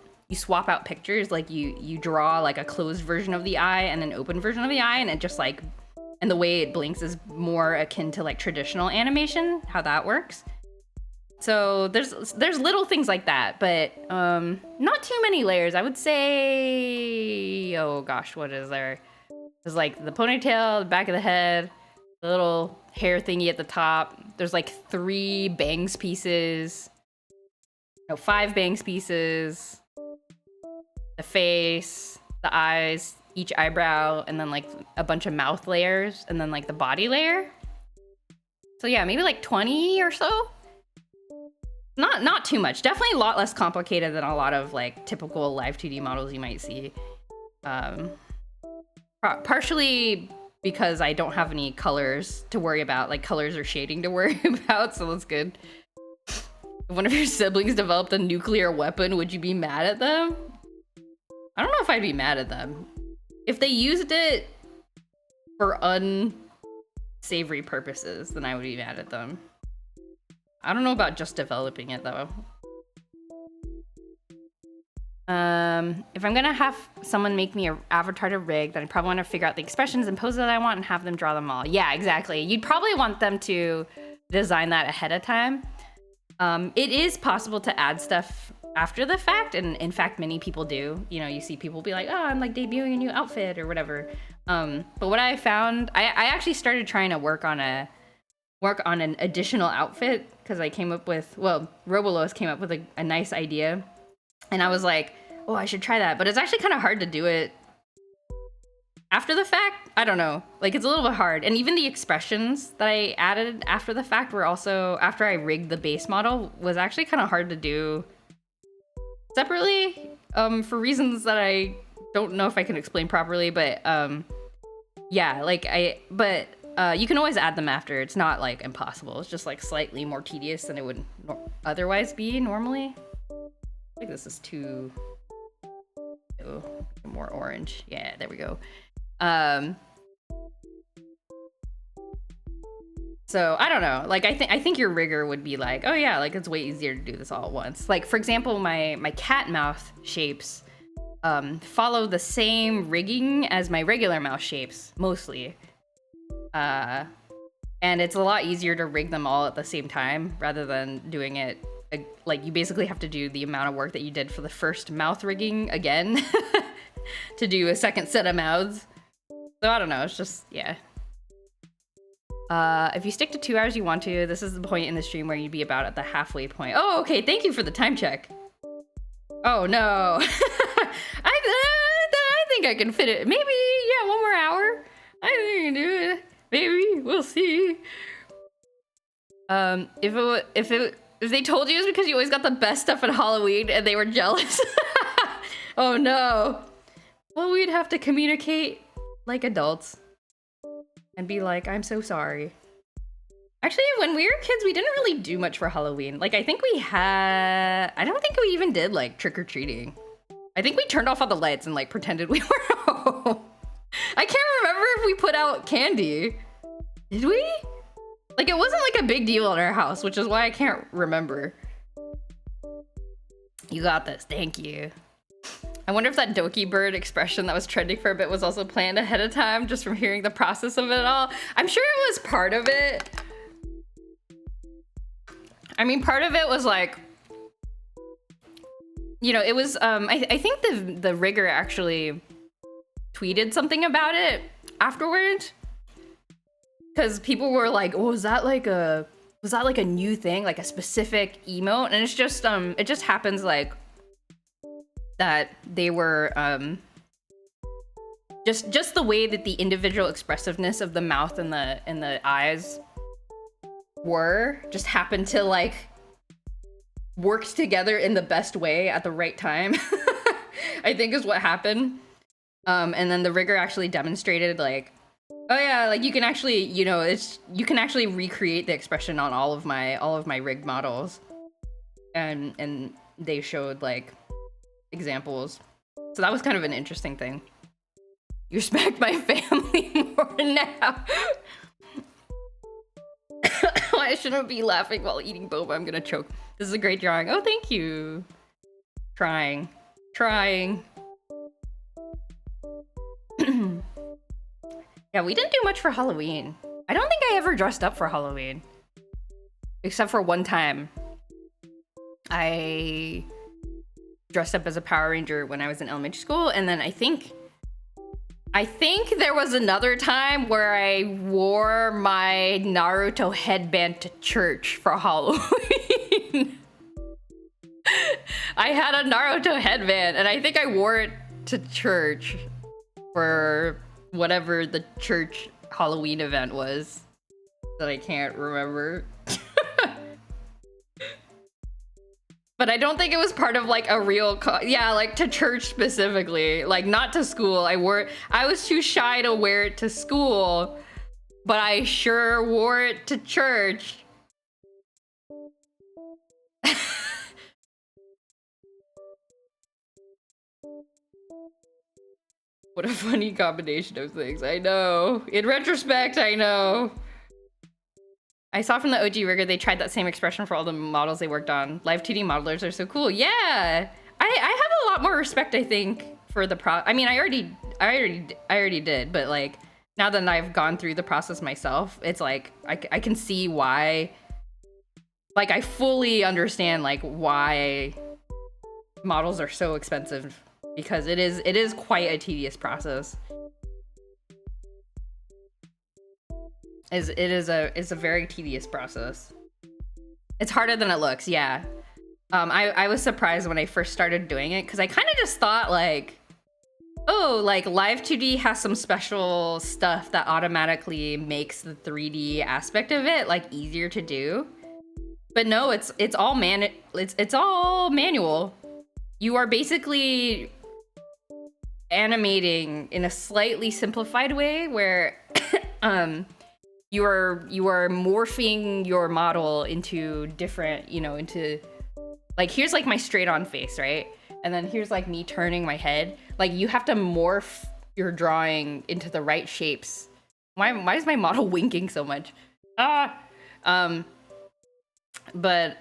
pictures, like you draw like a closed version of the eye and an open version of the eye, and it just like, and the way it blinks is more akin to like traditional animation, how that works. So there's little things like that, but not too many layers. I would say, oh gosh, what is there? There's like the ponytail, the back of the head, the little hair thingy at the top. There's like 3 bangs pieces. No, 5 bangs pieces. The face, the eyes, each eyebrow, and then like a bunch of mouth layers, and then like the body layer. So yeah, maybe like 20 or so. Not too much. Definitely a lot less complicated than a lot of like typical Live 2D models you might see. Partially because I don't have any colors to worry about, like colors or shading to worry about, so that's good. If one of your siblings developed a nuclear weapon, would you be mad at them? I don't know if I'd be mad at them. If they used it for unsavory purposes, then I would be mad at them. I don't know about just developing it though. If I'm gonna have someone make me an avatar to rig, then I probably want to figure out the expressions and poses that I want and have them draw them all. Yeah, exactly. You'd probably want them to design that ahead of time. It is possible to add stuff after the fact, and in fact, many people do. You know, you see people be like, oh, I'm like debuting a new outfit or whatever. But what I found, I actually started trying to work on an additional outfit because I came up with, well, RoboLoZ came up with a nice idea. And I was like, oh, I should try that. But it's actually kind of hard to do it after the fact. I don't know. Like, it's a little bit hard. And even the expressions that I added after the fact were also, after I rigged the base model, was actually kind of hard to do separately for reasons that I don't know if I can explain properly. But yeah, like you can always add them after. It's not like impossible. It's just like slightly more tedious than it would otherwise be normally. I think this is too more orange. Yeah, there we go. So I don't know. Like I think your rigger would be like, oh yeah, like it's way easier to do this all at once. Like for example, my cat mouth shapes follow the same rigging as my regular mouth shapes mostly. And it's a lot easier to rig them all at the same time rather than doing it. Like, you basically have to do the amount of work that you did for the first mouth rigging again to do a second set of mouths. So I don't know, it's just, yeah. If you stick to 2 hours you want to, this is the point in the stream where you'd be about at the halfway point. Oh, okay, thank you for the time check. Oh, no. I think I can fit it. Maybe, yeah, 1 more hour. I think I can do it. Maybe, we'll see. If they told you it's because you always got the best stuff at Halloween and they were jealous. Oh no. Well, we'd have to communicate like adults and be like, I'm so sorry. Actually, when we were kids, we didn't really do much for Halloween. Like, I don't think we even did like trick-or-treating. I think we turned off all the lights and like pretended we were home. I can't remember if we put out candy. Did we? Like, it wasn't like a big deal in our house, which is why I can't remember. You got this, thank you. I wonder if that Doki bird expression that was trending for a bit was also planned ahead of time, just from hearing the process of it all. I'm sure it was part of it. I mean, part of it was like, you know, it was, I think the rigger actually tweeted something about it afterwards. Because people were like, oh, was that like a new thing, like a specific emote? And it's just, it just happens like that they were, just the way that the individual expressiveness of the mouth and the eyes just happened to like work together in the best way at the right time. I think is what happened. And then the rigger actually demonstrated like, oh yeah, like you can actually, you know, you can actually recreate the expression on all of my rigged models, and they showed like exampple. So that was kind of an interesting thing. You respect my family more now. I shouldn't be laughing while eating boba. I'm gonna choke. This is a great drawing. Oh, thank you. Trying. Yeah, we didn't do much for Halloween. I don't think I ever dressed up for Halloween. Except for one time. I dressed up as a Power Ranger when I was in elementary school, and then I think there was another time where I wore my Naruto headband to church for Halloween. I had a Naruto headband, and I think I wore it to church for whatever the church Halloween event was that I can't remember. But I don't think it was part of like a real yeah, like to church specifically, like not to school. I was too shy to wear it to school, but I sure wore it to church. What a funny combination of things. I know. In retrospect, I know. I saw from the OG rigger they tried that same expression for all the models they worked on. Live 2D modelers are so cool. Yeah! I have a lot more respect, I think, for the I mean, I already did, but like now that I've gone through the process myself, it's like I can see why. Like I fully understand like why models are so expensive, because it is quite a tedious process. It's a very tedious process. It's harder than it looks, yeah. I was surprised when I first started doing it, because I kind of just thought like, oh, like Live 2D has some special stuff that automatically makes the 3D aspect of it like easier to do. But no, it's all manual. You are basically animating in a slightly simplified way where you are morphing your model into different, you know, into like, here's like my straight on face, right? And then here's like me turning my head. Like you have to morph your drawing into the right shapes. Why is my model winking so much? But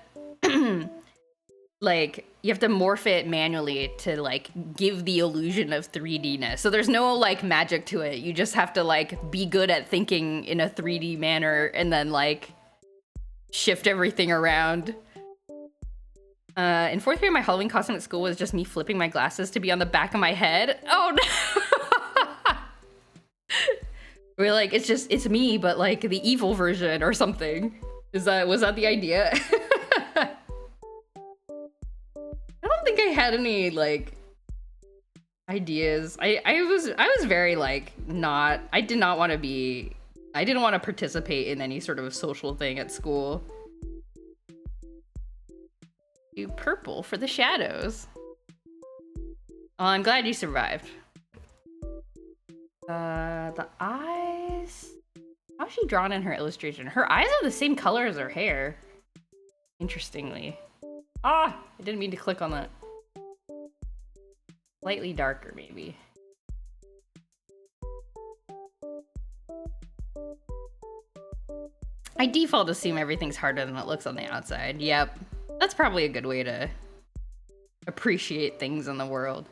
like you have to morph it manually to like give the illusion of 3D-ness. So there's no like magic to it. You just have to like be good at thinking in a 3D manner and then like shift everything around. In fourth grade, my Halloween costume at school was just me flipping my glasses to be on the back of my head. Oh no! We're like, it's me, but like the evil version or something. Was that the idea? I don't think I had any like ideas. I was very like I didn't want to participate in any sort of social thing at school. Do purple for the shadows. Oh, I'm glad you survived. The eyes. How's she drawn in her illustration? Her eyes are the same color as her hair. Interestingly. Ah, I didn't mean to click on that. Slightly darker, maybe. I default assume everything's harder than it looks on the outside. Yep. That's probably a good way to appreciate things in the world.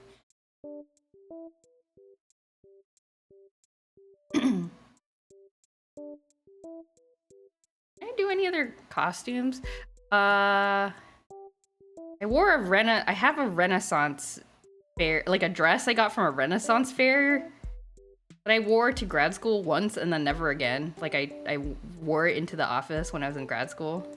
Can I do any other costumes? I have a Renaissance fair, like a dress I got from a Renaissance fair that I wore to grad school once and then never again. Like I wore it into the office when I was in grad school.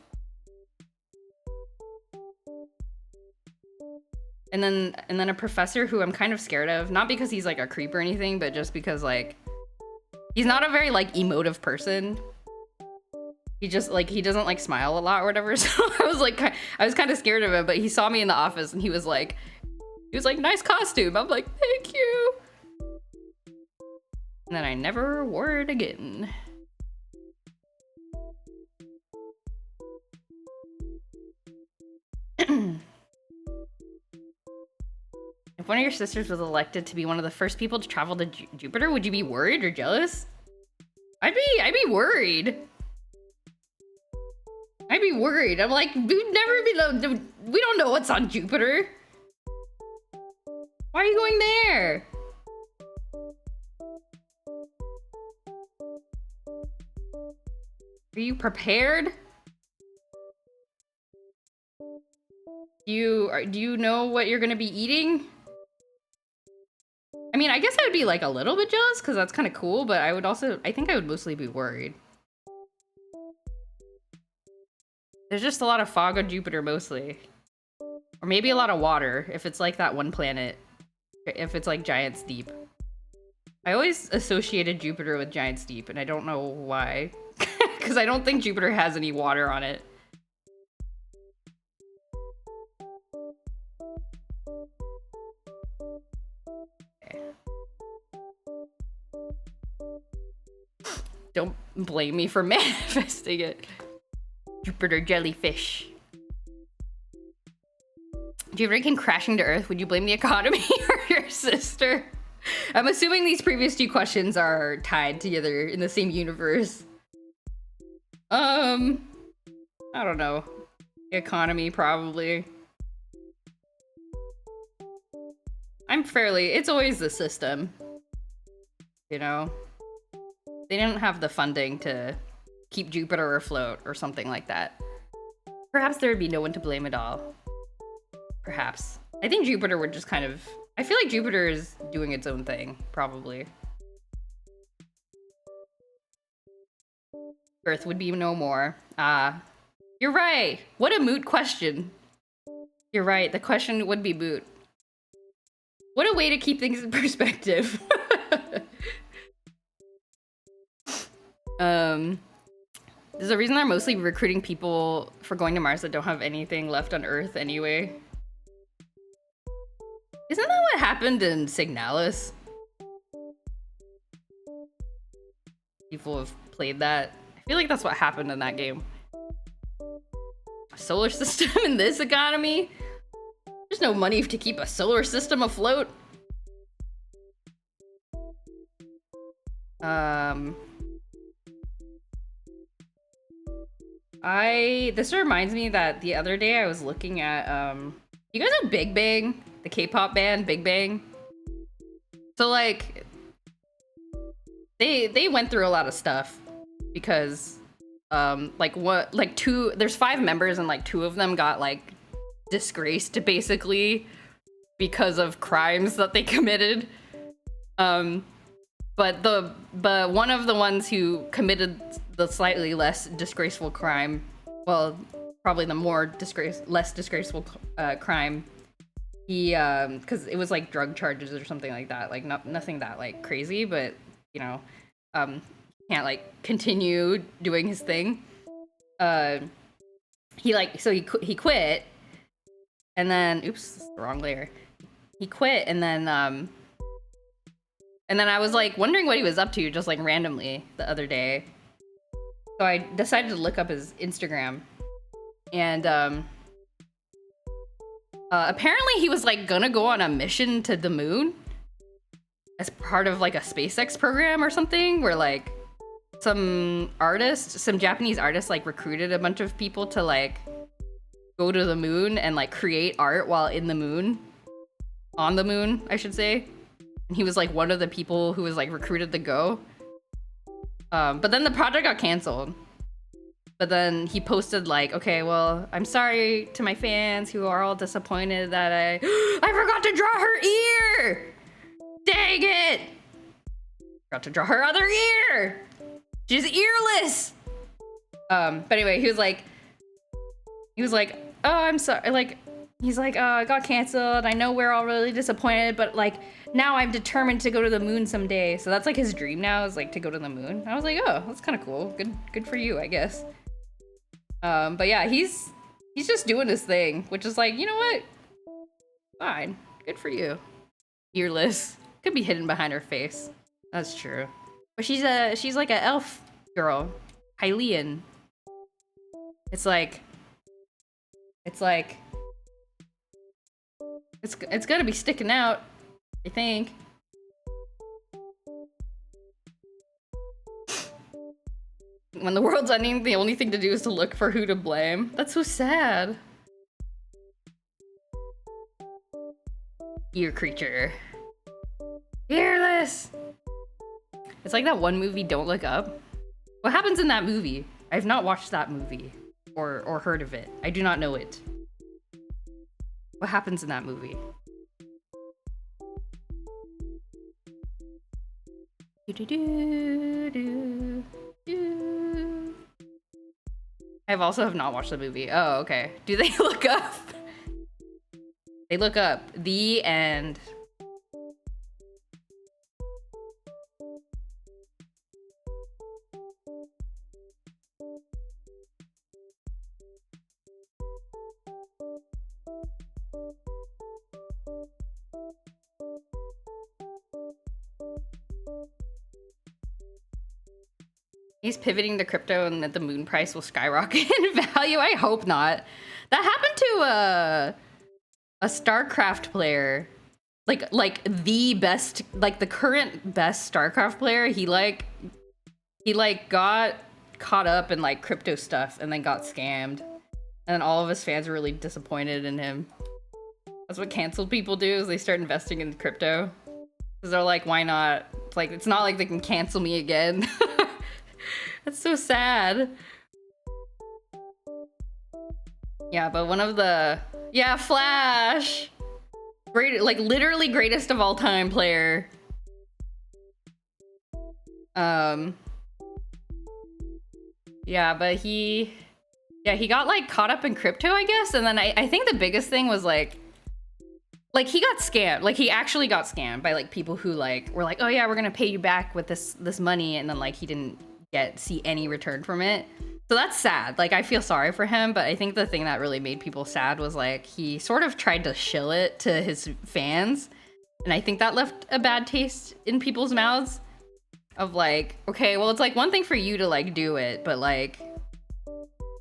And then a professor who I'm kind of scared of, not because he's like a creep or anything, but just because like he's not a very like emotive person. He just like, he doesn't like smile a lot or whatever. So I was kind of scared of him, but he saw me in the office and he was like, nice costume. I'm like, thank you. And then I never wore it again. If one of your sisters was elected to be one of the first people to travel to Jupiter, would you be worried or jealous? I'd be worried. I'd be worried. I'm like, we don't know what's on Jupiter. Why are you going there? Are you prepared? Do you know what you're gonna be eating? I mean, I guess I would be like a little bit jealous because that's kind of cool, but I think I would mostly be worried. There's just a lot of fog on Jupiter mostly. Or maybe a lot of water if it's like that one planet. If it's like Giant's Deep. I always associated Jupiter with Giant's Deep and I don't know why. Because I don't think Jupiter has any water on it. Don't blame me for manifesting it. Jupiter jellyfish. If you ever came crashing to Earth, would you blame the economy or your sister? I'm assuming these previous two questions are tied together in the same universe. I don't know. The economy, probably. It's always the system. You know? They didn't have the funding to keep Jupiter afloat or something like that. Perhaps there would be no one to blame at all. Perhaps. I think Jupiter would just kind of... I feel like Jupiter is doing its own thing, probably. Earth would be no more. You're right! What a moot question. You're right, the question would be moot. What a way to keep things in perspective. There's a reason they're mostly recruiting people for going to Mars that don't have anything left on Earth anyway. Isn't that what happened in Signalis? People have played that. I feel like that's what happened in that game. A solar system in this economy? There's no money to keep a solar system afloat. This reminds me that the other day I was looking at, you guys know Big Bang? The K-pop band Big Bang? So like, they went through a lot of stuff because, there's 5 members and like 2 of them got like disgraced basically because of crimes that they committed. But one of the ones who committed the slightly less disgraceful crime, well, probably the less disgraceful crime, he because it was like drug charges or something like that, like nothing that like crazy, but you know, can't like continue doing his thing. He quit, and then oops, that's the wrong layer. He quit, and then I was like wondering what he was up to just like randomly the other day. So I decided to look up his Instagram, and apparently he was like gonna go on a mission to the moon as part of like a SpaceX program or something, where like some Japanese artists like recruited a bunch of people to like go to the moon and like create art while on the moon, I should say. And he was like one of the people who was like recruited to go. But then the project got canceled. But then he posted like, okay, well, I'm sorry to my fans who are all disappointed that I forgot to draw her ear. Dang it. Forgot to draw her other ear. She's earless. But anyway, he was like, oh, I'm sorry. Like, he's like, oh, it got canceled. I know we're all really disappointed, but like, now I'm determined to go to the moon someday. So that's like his dream now, is like to go to the moon. I was like, oh, that's kind of cool. Good for you, I guess. But yeah, he's just doing his thing, which is like, you know what? Fine. Good for you. Earless. Could be hidden behind her face. That's true. But she's like an elf girl. Hylian. It's gonna be sticking out, I think. When the world's ending, the only thing to do is to look for who to blame. That's so sad. Ear creature. Fearless! It's like that one movie, Don't Look Up. What happens in that movie? I have not watched that movie or heard of it. I do not know it. What happens in that movie? I also have not watched the movie. Oh, okay. Do they look up? They look up the end. He's pivoting to crypto and that the moon price will skyrocket in value. I hope not. That happened to a StarCraft player. Like the best, like the current best StarCraft player. He got caught up in like crypto stuff and then got scammed. And all of his fans were really disappointed in him. That's what canceled people do, is they start investing in crypto. Because they're like, why not? It's like, it's not like they can cancel me again. That's so sad. Yeah, but one of the... Yeah, Flash! Great, like, literally greatest of all time player. Yeah, but he... Yeah, he got, like, caught up in crypto, I guess. And then I think the biggest thing was, like, he got scammed. Like, he actually got scammed by, like, people who, like, were like, oh, yeah, we're gonna pay you back with this money. And then, like, he didn't see any return from it. So that's sad. Like, I feel sorry for him. But I think the thing that really made people sad was, like, he sort of tried to shill it to his fans. And I think that left a bad taste in people's mouths. Of, like, okay, well, it's, like, one thing for you to, like, do it. But, like...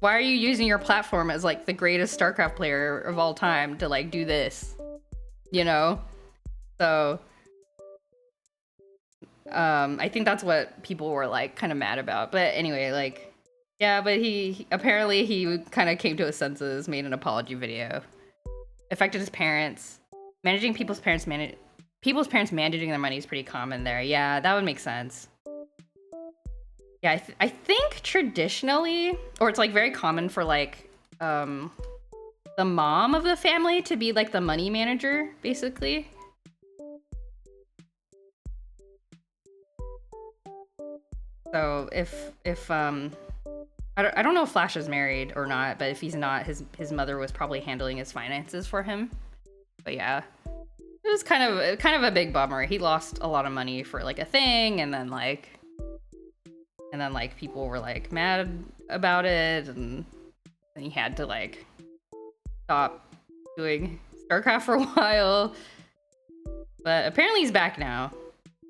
why are you using your platform as, like, the greatest StarCraft player of all time to, like, do this? You know? So... I think that's what people were, like, kind of mad about. But anyway, like... yeah, but he apparently he kind of came to his senses, made an apology video. Affected his parents. Managing people's parents managing their money is pretty common there. Yeah, that would make sense. Yeah, I think traditionally, or it's, like, very common for, like, the mom of the family to be, like, the money manager, basically. So if I don't know if Flash is married or not, but if he's not, his mother was probably handling his finances for him. But yeah, it was kind of a big bummer. He lost a lot of money for, like, a thing, and then like people were, like, mad about it, and then he had to, like, stop doing StarCraft for a while. But apparently he's back now.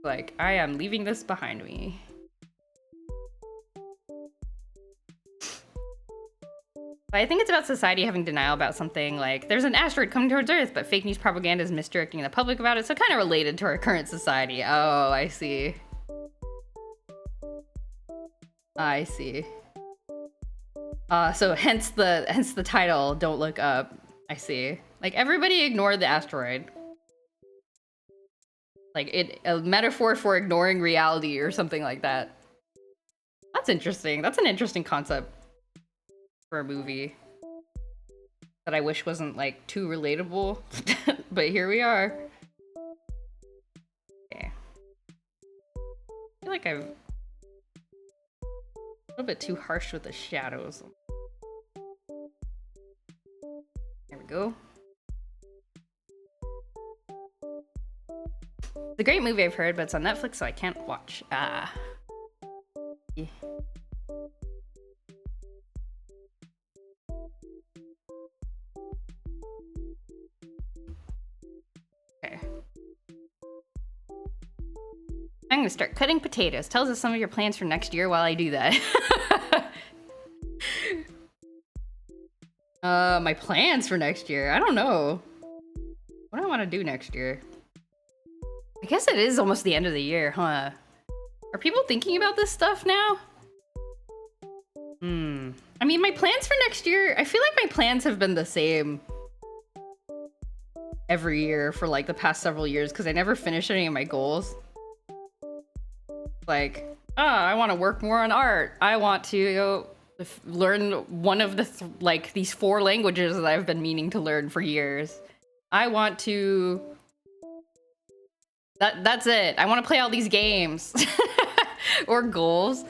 Like, I am leaving this behind me. But I think it's about society having denial about something. Like, there's an asteroid coming towards Earth, but fake news propaganda is misdirecting the public about it. So kind of related to our current society. Oh, I see. I see. So hence the title, Don't Look Up. I see. Like, everybody ignored the asteroid. Like, a metaphor for ignoring reality or something like that. That's interesting. That's an interesting concept for a movie that I wish wasn't, like, too relatable. But here we are. Okay. I feel like I've a little bit too harsh with the shadows. There we go. It's a great movie, I've heard, but it's on Netflix, so I can't watch. Ah. Yeah. Okay. I'm gonna start cutting potatoes. Tells us some of your plans for next year while I do that. My plans for next year? I don't know. What do I want to do next year? I guess it is almost the end of the year, huh? Are people thinking about this stuff now? I mean, my plans for next year, I feel like my plans have been the same every year for, like, the past several years, because I never finish any of my goals. Like, oh, I want to work more on art. I want to learn one of the like these 4 languages that I've been meaning to learn for years. I want to... That's it. I want to play all these games. Or goals.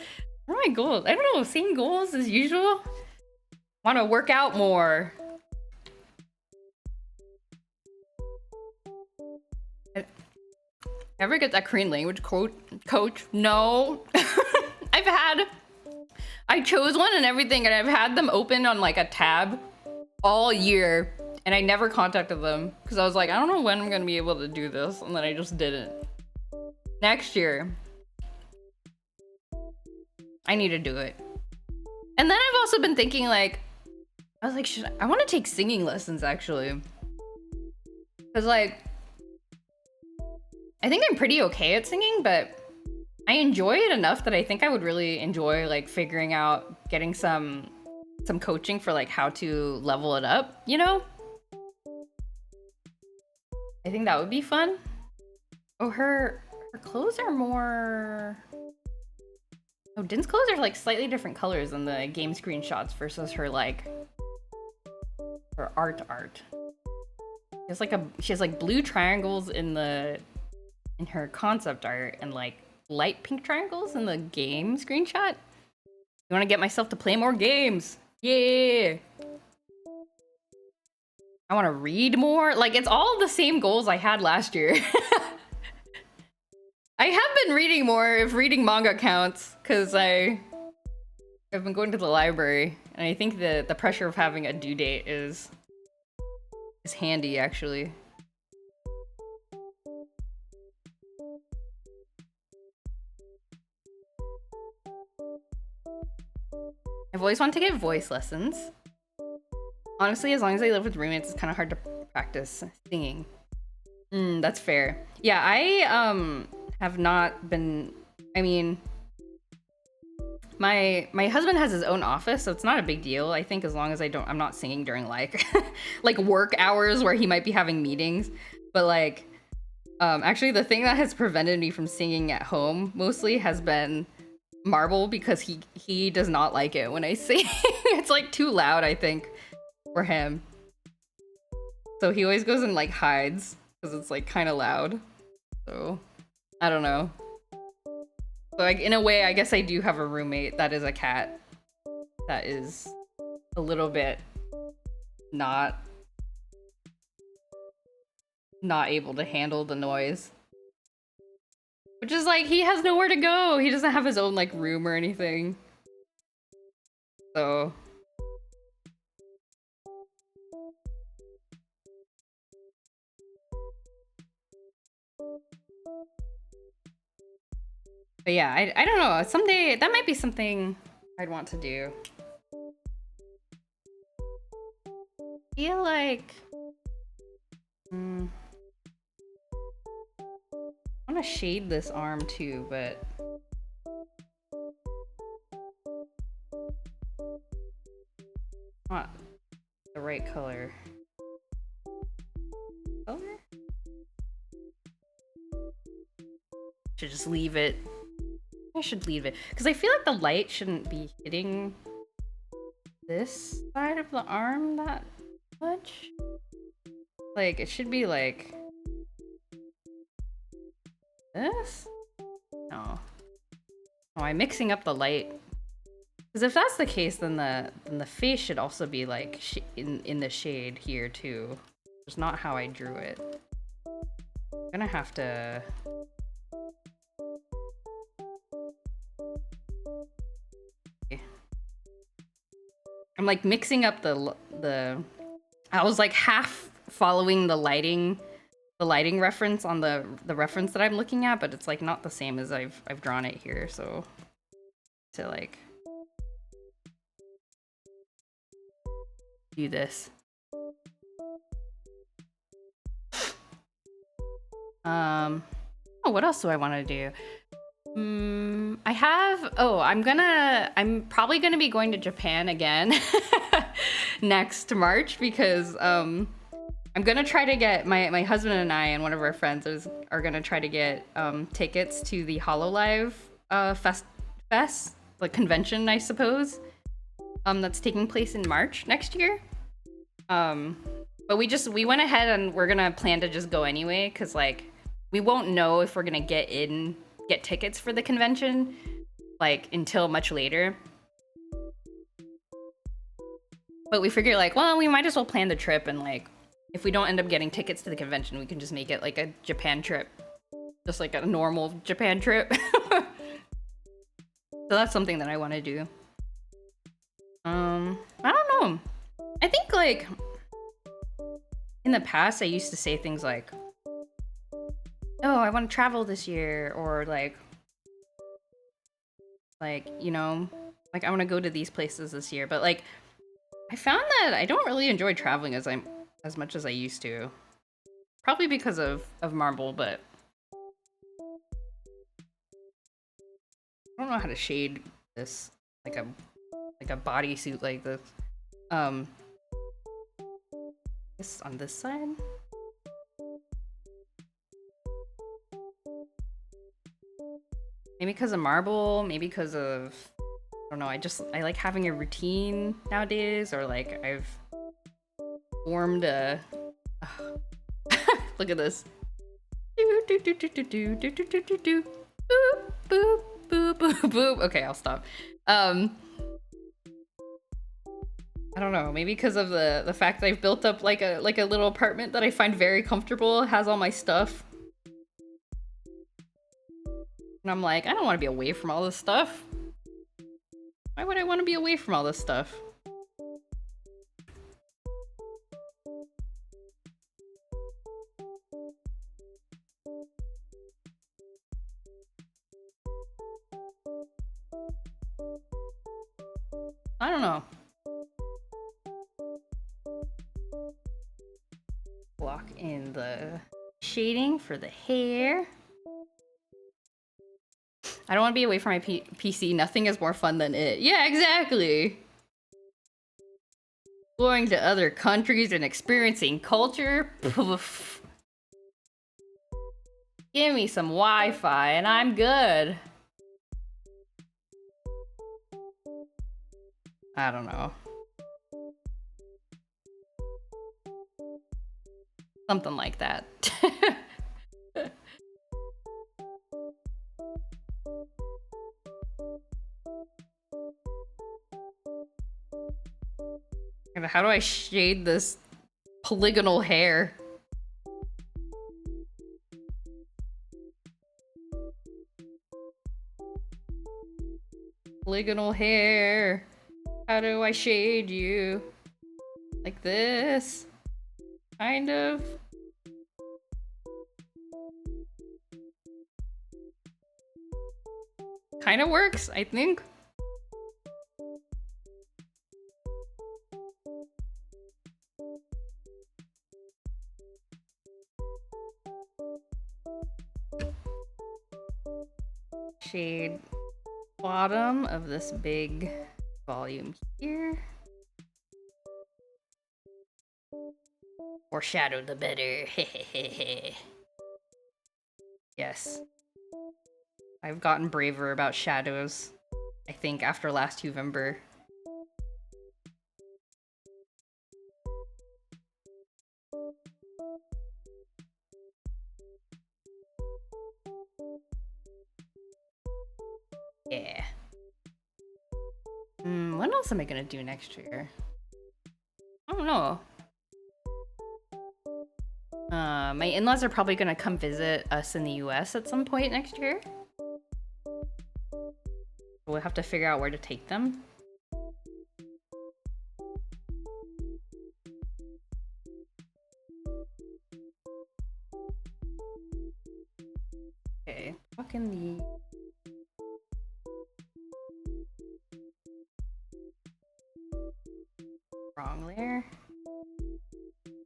What are my goals? I don't know. Same goals as usual. Want to work out more. Ever get that Korean language coach? No. I chose one and everything, and I've had them open on, like, a tab all year, and I never contacted them because I was like, I don't know when I'm gonna be able to do this, and then I just didn't. Next year, I need to do it. And then I've also been thinking, like, I was like, I want to take singing lessons, actually. Because, like, I think I'm pretty okay at singing, but I enjoy it enough that I think I would really enjoy, like, figuring out getting some coaching for, like, how to level it up, you know? I think that would be fun. Oh, her clothes are more... Oh, Din's clothes are like slightly different colors than the game screenshots versus her like her art. She has like blue triangles in her concept art and like light pink triangles in the game screenshot. You want to get myself to play more games? Yeah. I want to read more. Like it's all the same goals I had last year. I have been reading more if reading manga counts, because I've been going to the library, and I think the pressure of having a due date is handy, actually. I've always wanted to get voice lessons. Honestly, as long as I live with roommates, it's kind of hard to practice singing. That's fair. Yeah, I have not been... I mean... My husband has his own office, so it's not a big deal. I think as long as I'm not singing during like like work hours where he might be having meetings. But like actually the thing that has prevented me from singing at home mostly has been Marble, because he does not like it when I sing. It's like too loud, I think, for him. So he always goes and like hides because it's like kind of loud. So I don't know. So like in a way, I guess I do have a roommate that is a cat that is a little bit not able to handle the noise. Which is like, he has nowhere to go. He doesn't have his own like room or anything. So but yeah, I don't know. Someday that might be something I'd want to do. I feel like I want to shade this arm too, but not the right color. Should just leave it. I should leave it because I feel like the light shouldn't be hitting this side of the arm that much. Like it should be like this. No. Oh, I'm mixing up the light. Because if that's the case, then the face should also be like in the shade here too. It's not how I drew it. I'm gonna have to. I'm like mixing up the. I was like half following the lighting reference on the reference that I'm looking at, but it's like not the same as I've drawn it here. So to like do this. Oh, what else do I want to do? I have, I'm probably gonna be going to Japan again next March because I'm gonna try to get my husband and I and one of our friends are gonna try to get tickets to the HoloLive fest, like convention, I suppose, that's taking place in March next year. But we went ahead and we're gonna plan to just go anyway, because like we won't know if we're gonna get tickets for the convention like until much later. But we figure like, well, we might as well plan the trip, and like if we don't end up getting tickets to the convention, we can just make it like a Japan trip, just like a normal Japan trip. So that's something that I want to do. I don't know. I think like in the past I used to say things like, oh, I want to travel this year, or like you know, like I want to go to these places this year. But like I found that I don't really enjoy traveling as much as I used to. Probably because of Marble, but I don't know how to shade this like a bodysuit like this. This on this side. Maybe because of marble, maybe because of, I don't know, I like having a routine nowadays, or like I've formed a, look at this. Do, do, do, do, do, do, do, do, do, do, do. Boop, boop, boop, boop, boop. Okay, I'll stop. I don't know, maybe because of the fact that I've built up like a little apartment that I find very comfortable, has all my stuff. And I'm like, I don't want to be away from all this stuff. Why would I want to be away from all this stuff? I don't know. Block in the shading for the hair. I don't want to be away from my PC. Nothing is more fun than it. Yeah, exactly. Going to other countries and experiencing culture. Poof. Give me some Wi-Fi and I'm good. I don't know. Something like that. How do I shade this polygonal hair? Polygonal hair. How do I shade you? Like this? Kind of. Kind of works, I think. Shade bottom of this big volume here. More shadow the better. Yes. I've gotten braver about shadows, I think, after last Huevember. Yeah. What else am I gonna do next year? I don't know. My in-laws are probably gonna come visit us in the US at some point next year. We'll have to figure out where to take them. Okay, fucking the... Wrong layer.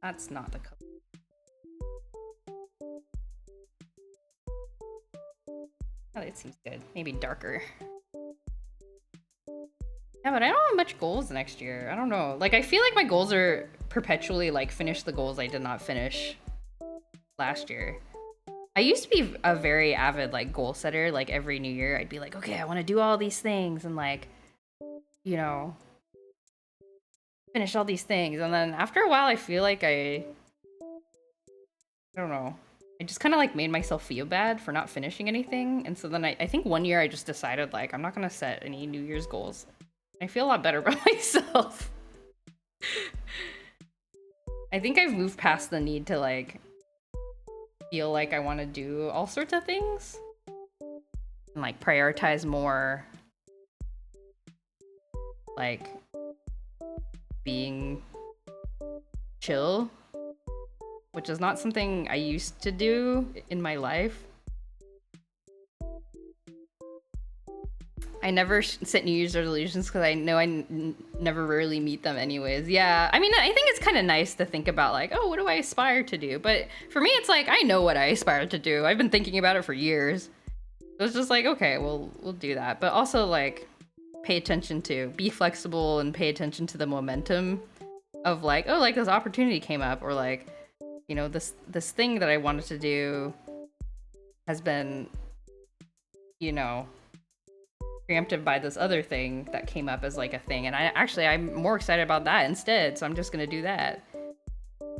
That's not the color. Oh, it seems good. Maybe darker. Yeah, but I don't have much goals next year. I don't know. Like, I feel like my goals are perpetually, like, finish the goals I did not finish last year. I used to be a very avid, like, goal setter. Like, every new year, I'd be like, okay, I want to do all these things and, like, you know, finish all these things. And then after a while, I feel like I don't know. I just kind of like made myself feel bad for not finishing anything. And so then I think one year I just decided like, I'm not going to set any New Year's goals. I feel a lot better about myself. I think I've moved past the need to like feel like I want to do all sorts of things and like prioritize more like being chill, which is not something I used to do in my life. I never set New Year's resolutions because I know I never really meet them anyways. Yeah, I mean, I think it's kind of nice to think about like, oh, what do I aspire to do? But for me, it's like, I know what I aspire to do. I've been thinking about it for years. So it's just like, okay, we'll do that. But also like, pay attention to, be flexible and pay attention to the momentum of like, oh, like this opportunity came up, or like, you know, this thing that I wanted to do has been you know, preemptive by this other thing that came up as like a thing. And I'm more excited about that instead. So I'm just gonna do that.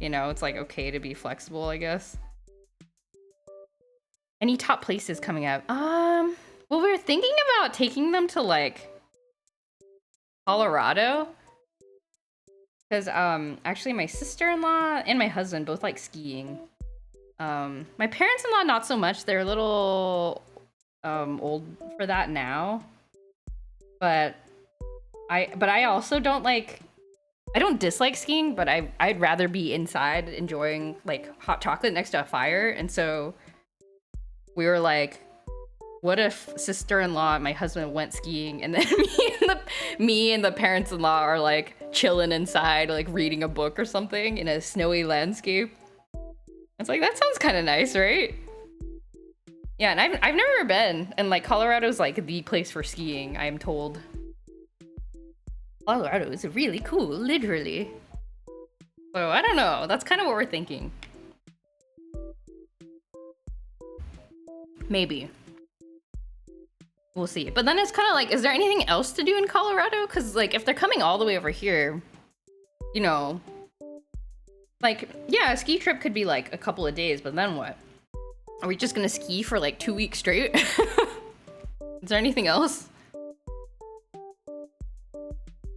You know, it's like okay to be flexible, I guess. Any top places coming up? Well, we were thinking about taking them to like Colorado. Because actually my sister-in-law and my husband both like skiing. My parents-in-law not so much. They're a little old for that now. But I also don't like, I don't dislike skiing, but I'd rather be inside enjoying like hot chocolate next to a fire. And so we were like, what if sister-in-law and my husband went skiing and then me and the parents-in-law are like chilling inside, like reading a book or something in a snowy landscape. It's like, that sounds kind of nice, right? Yeah, and I've never been, and like Colorado's like the place for skiing, I am told. Colorado is really cool, literally. So I don't know, that's kind of what we're thinking. Maybe. We'll see. But then it's kind of like, is there anything else to do in Colorado? Because like, if they're coming all the way over here, you know, like, yeah, a ski trip could be like a couple of days, but then what? Are we just gonna ski for like 2 weeks straight? Is there anything else?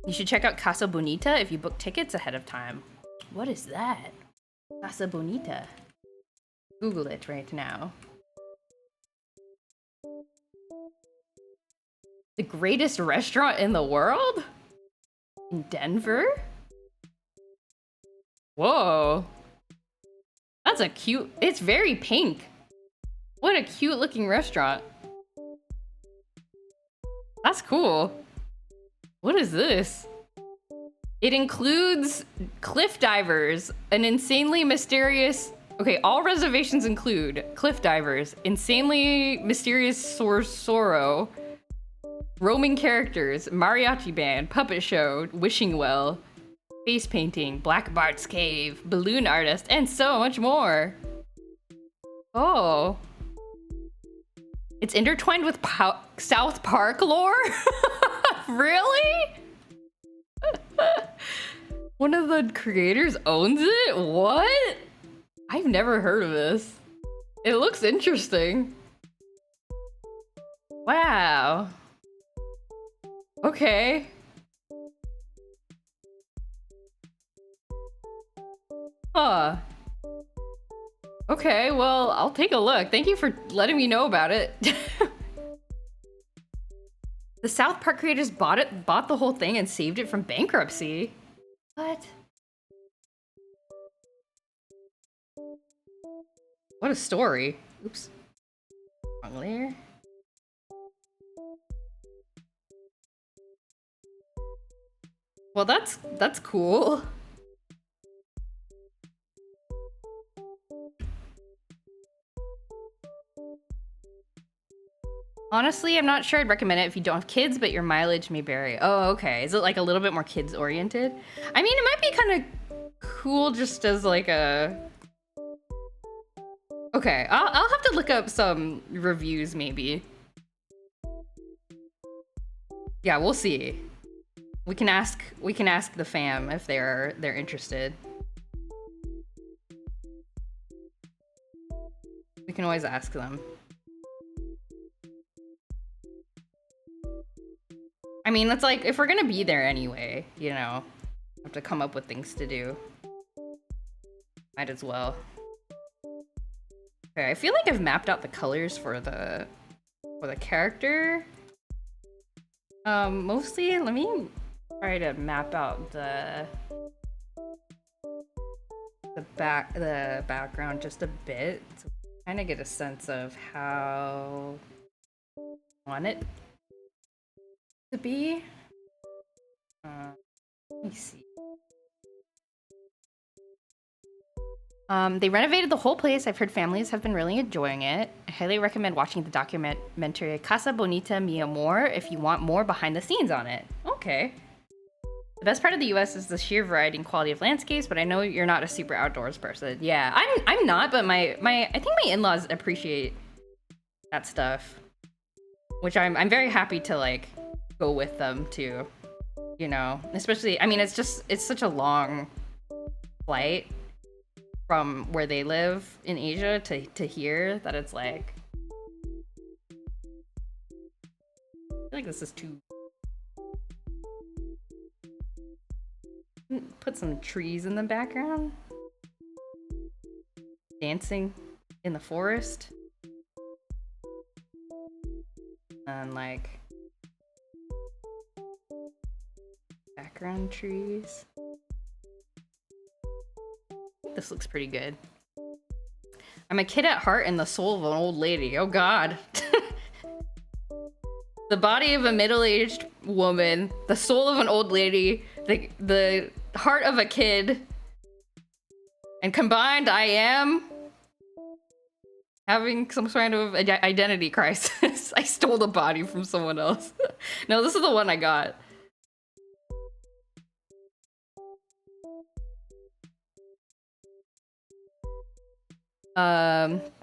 You should check out Casa Bonita if you book tickets ahead of time. What is that? Casa Bonita. Google it right now. The greatest restaurant in the world? In Denver? Whoa. That's a cute, it's very pink. What a cute looking restaurant. That's cool. What is this? It includes cliff divers, an insanely mysterious... Okay, all reservations include cliff divers, insanely mysterious sorrow, roaming characters, mariachi band, puppet show, wishing well, face painting, Black Bart's cave, balloon artist, and so much more. Oh. It's intertwined with South Park lore? Really? One of the creators owns it? What? I've never heard of this. It looks interesting. Wow. Okay. Huh. Okay, well, I'll take a look. Thank you for letting me know about it. The South Park creators bought the whole thing and saved it from bankruptcy. What? What a story. Oops. Wrong layer. Well, that's cool. Honestly, I'm not sure I'd recommend it if you don't have kids, but your mileage may vary. Oh, okay. Is it like a little bit more kids oriented? I mean, it might be kind of cool just as like a... Okay, I'll have to look up some reviews maybe. Yeah, we'll see. We can ask the fam if they're interested. We can always ask them. I mean, that's like, if we're gonna be there anyway, you know, have to come up with things to do. Might as well. Okay, I feel like I've mapped out the colors for the character. Mostly, let me try to map out the background just a bit to kind of get a sense of how I want it to be. Let me see. They renovated the whole place. I've heard families have been really enjoying it. I highly recommend watching the documentary Casa Bonita Mi Amor if you want more behind the scenes on it. Okay. The best part of the US is the sheer variety and quality of landscapes, but I know you're not a super outdoors person. Yeah, I'm not, but I think my in-laws appreciate that stuff. which I'm very happy to like go with them too, you know, especially, I mean, it's such a long flight from where they live in Asia to here that it's like, I feel like this is too, put some trees in the background, dancing in the forest, and like background trees. This looks pretty good. I'm a kid at heart and the soul of an old lady. Oh god. The body of a middle-aged woman, the soul of an old lady, the heart of a kid, and combined I am having some kind of identity crisis. I stole the body from someone else. No, this is the one I got.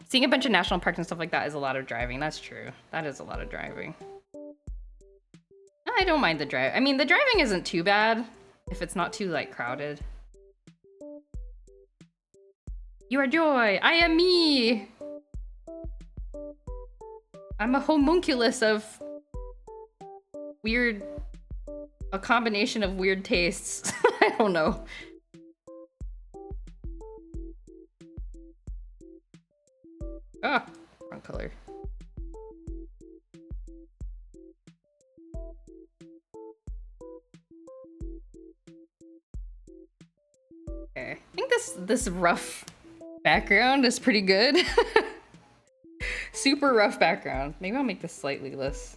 Seeing a bunch of national parks and stuff like that is a lot of driving. That's true. That is a lot of driving. I don't mind the drive. I mean, the driving isn't too bad if it's not too, like, crowded. You are joy. I am me. I'm a homunculus of weird... a combination of weird tastes. I don't know. Ah, wrong color. Okay, I think this rough background is pretty good. Super rough background. Maybe I'll make this slightly less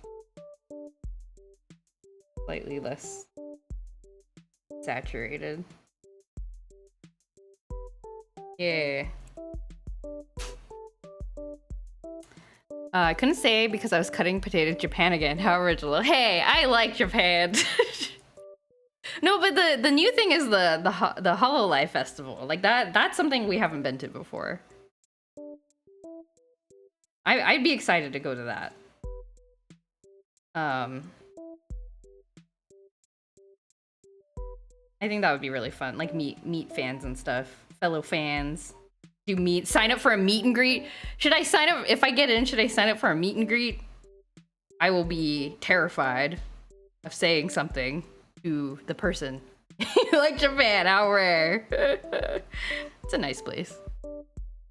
saturated. Yeah. I couldn't say because I was cutting potatoes. Japan again. How original. Hey, I like Japan. No, but the new thing is the Hololive Festival. Like that's something we haven't been to before. I'd be excited to go to that. I think that would be really fun. Like meet fans and stuff. Fellow fans. Sign up for a meet and greet. Should I sign up if I get in? Should I sign up for a meet and greet? I will be terrified of saying something to the person. Like Japan, how rare. It's a nice place.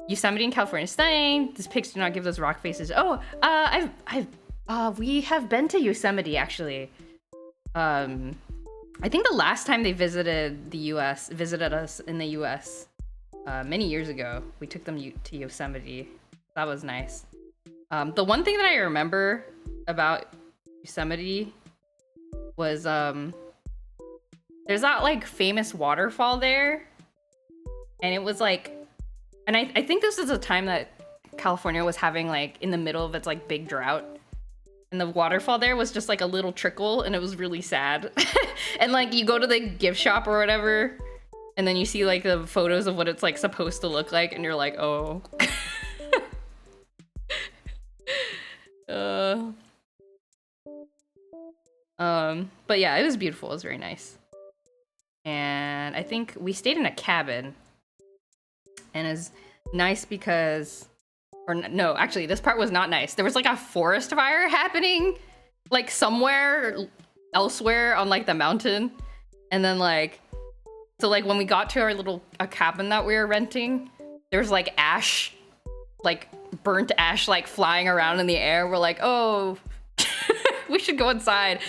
Yosemite in California is stunning. These pics do not give those rock faces. Oh, we have been to Yosemite actually. I think the last time they visited us in the US. Many years ago, we took them to Yosemite. That was nice. The one thing that I remember about Yosemite was there's that like famous waterfall there, and it was like, and I think this is a time that California was having like in the middle of its like big drought, and the waterfall there was just like a little trickle, and it was really sad. And like you go to the gift shop or whatever, and then you see like the photos of what it's like supposed to look like, and you're like, oh. But yeah, it was beautiful. It was very nice. And I think we stayed in a cabin, and it's nice because, or no, actually this part was not nice. There was like a forest fire happening like somewhere elsewhere on like the mountain. And then like, so like when we got to our little cabin that we were renting, there was like ash, like burnt ash, like flying around in the air. We're like, oh, we should go inside.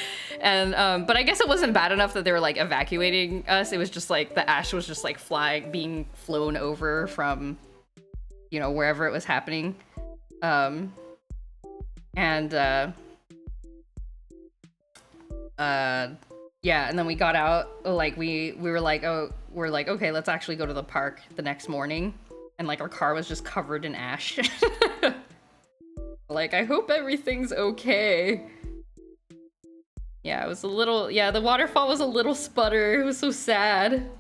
And but I guess it wasn't bad enough that they were like evacuating us. It was just like the ash was just like being flown over from, you know, wherever it was happening. Yeah, and then we got out, like we were like, oh, we're like, okay, let's actually go to the park the next morning. And like our car was just covered in ash. Like, I hope everything's okay. Yeah, it was a little, yeah, the waterfall was a little sputter. It was so sad.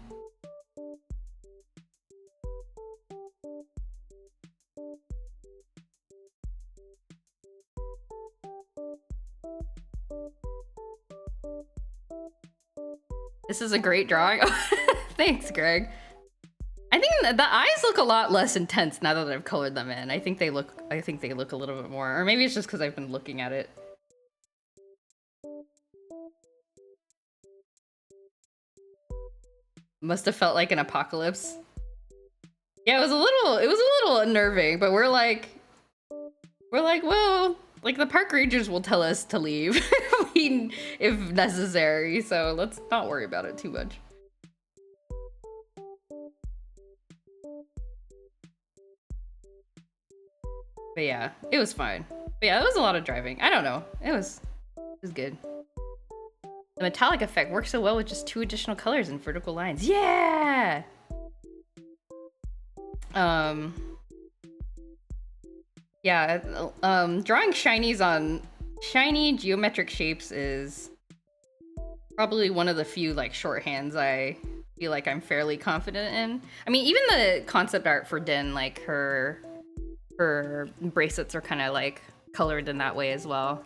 This is a great drawing. Thanks, Greg. I think the eyes look a lot less intense now that I've colored them in. I think they look a little bit more, or maybe it's just because I've been looking at it. Must have felt like an apocalypse. Yeah, it was a little unnerving, but we're like, well, like the park rangers will tell us to leave if necessary, so let's not worry about it too much. But yeah, it was fine. But yeah, it was a lot of driving. I don't know. It was good. The metallic effect works so well with just 2 additional colors and vertical lines. Yeah! Yeah, drawing shinies on shiny geometric shapes is probably one of the few like shorthands I feel like I'm fairly confident in. I mean, even the concept art for Din, like her bracelets are kind of like colored in that way as well.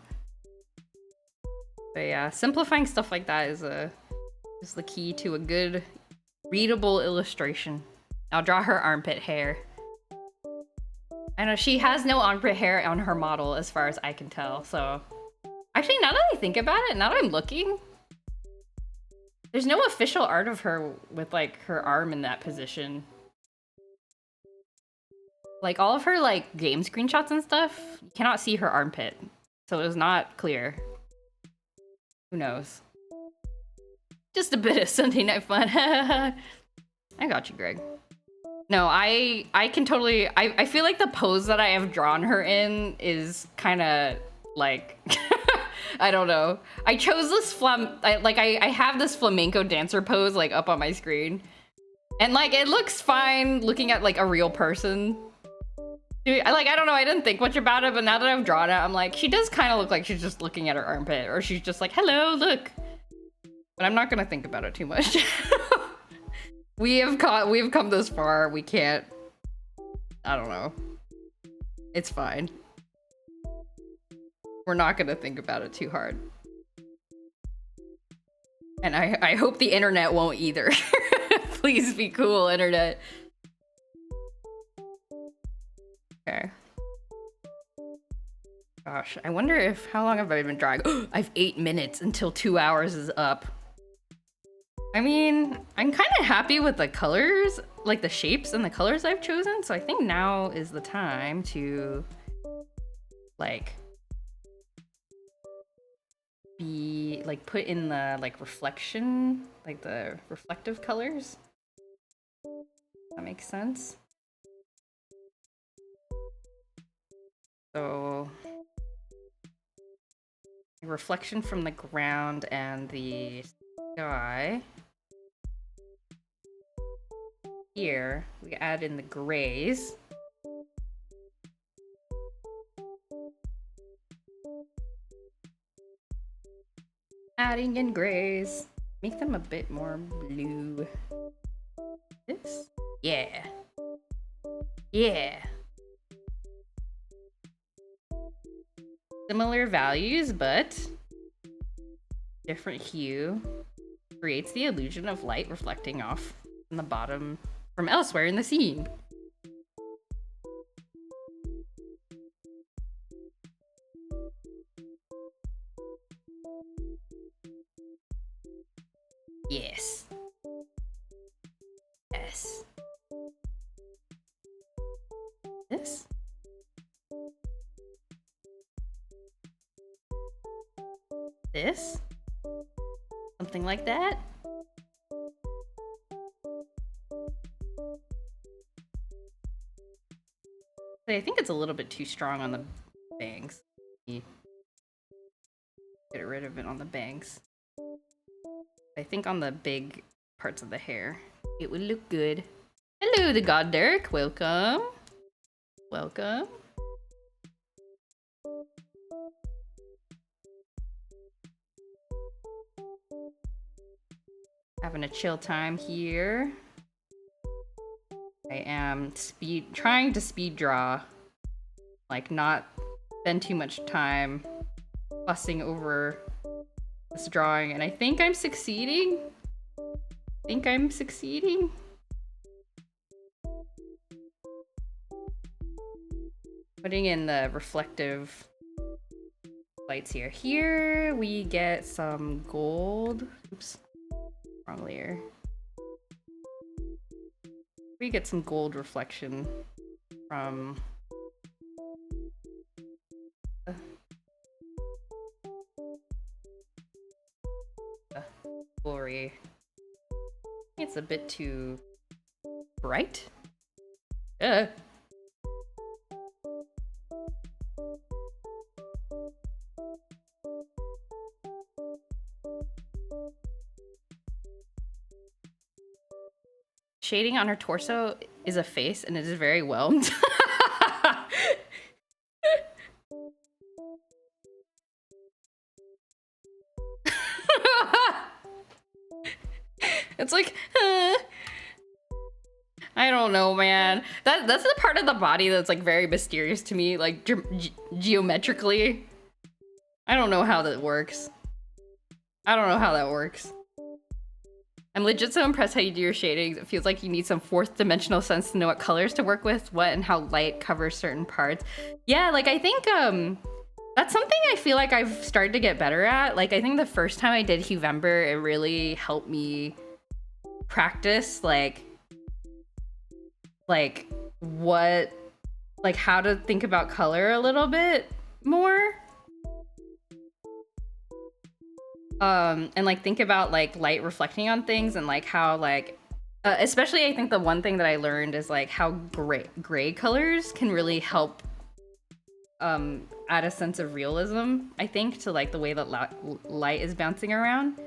But yeah, simplifying stuff like that is the key to a good readable illustration. I'll draw her armpit hair. I know she has no armpit hair on her model as far as I can tell, so actually now that I think about it, now that I'm looking, there's no official art of her with like her arm in that position. Like all of her like game screenshots and stuff, you cannot see her armpit. So it was not clear. Who knows? Just a bit of Sunday night fun. I got you, Greg. No, I can totally I feel like the pose that I have drawn her in is kind of like I don't know. I chose this I have this flamenco dancer pose like up on my screen. And like it looks fine looking at like a real person. Dude, I don't know, I didn't think much about it, but now that I've drawn it, I'm like, she does kind of look like she's just looking at her armpit, or she's just like, hello, look. But I'm not gonna think about it too much. We've come this far, we can't, I don't know. It's fine. We're not gonna think about it too hard. And I hope the internet won't either. Please be cool, internet. Okay. Gosh, I wonder how long have I been drawing? I have 8 minutes until 2 hours is up. I mean, I'm kind of happy with the colors, like the shapes and the colors I've chosen. So I think now is the time to like put in the like reflection, like the reflective colors. That makes sense. So reflection from the ground and the sky. Here we add in the grays. Adding in grays. Make them a bit more blue. This? Yeah. Yeah. Similar values, but different hue creates the illusion of light reflecting off from the bottom from elsewhere in the scene. Yes. Yes. This? This? Something like that? I think it's a little bit too strong on the bangs. Get rid of it on the bangs. I think on the big parts of the hair, it would look good. Hello, the God Derek. Welcome. Welcome. Having a chill time here. I am trying to speed draw, like not spend too much time fussing over this drawing, and I think I'm succeeding. think I'm succeeding. Putting in the reflective lights here. Here we get some gold. Oops, wrong layer. We get some gold reflection from glory. It's a bit too bright. Shading on her torso is a face and it is very whelmed. It's like, I don't know, man. That's the part of the body that's like very mysterious to me, like geometrically. I don't know how that works. I don't know how that works. I'm legit so impressed how you do your shadings. It feels like you need some fourth dimensional sense to know what colors to work with, what and how light covers certain parts. Yeah, like I think that's something I feel like I've started to get better at. Like I think the first time I did Huevember, it really helped me practice like what, like how to think about color a little bit more. And like think about like light reflecting on things and like how like especially I think the one thing that I learned is like how gray colors can really help add a sense of realism, I think, to like the way that light is bouncing around.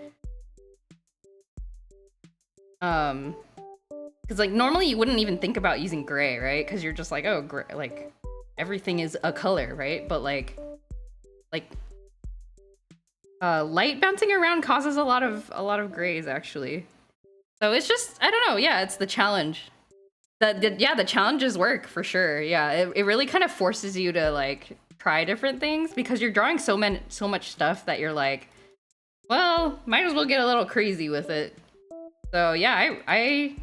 Because like normally you wouldn't even think about using gray, right? Because you're just like, oh, gray, like everything is a color, right? But like light bouncing around causes a lot of grays actually. So it's just, I don't know, yeah, it's the challenge. The challenges work for sure. Yeah, it really kind of forces you to like try different things because you're drawing so much stuff that you're like, well, might as well get a little crazy with it. So yeah, I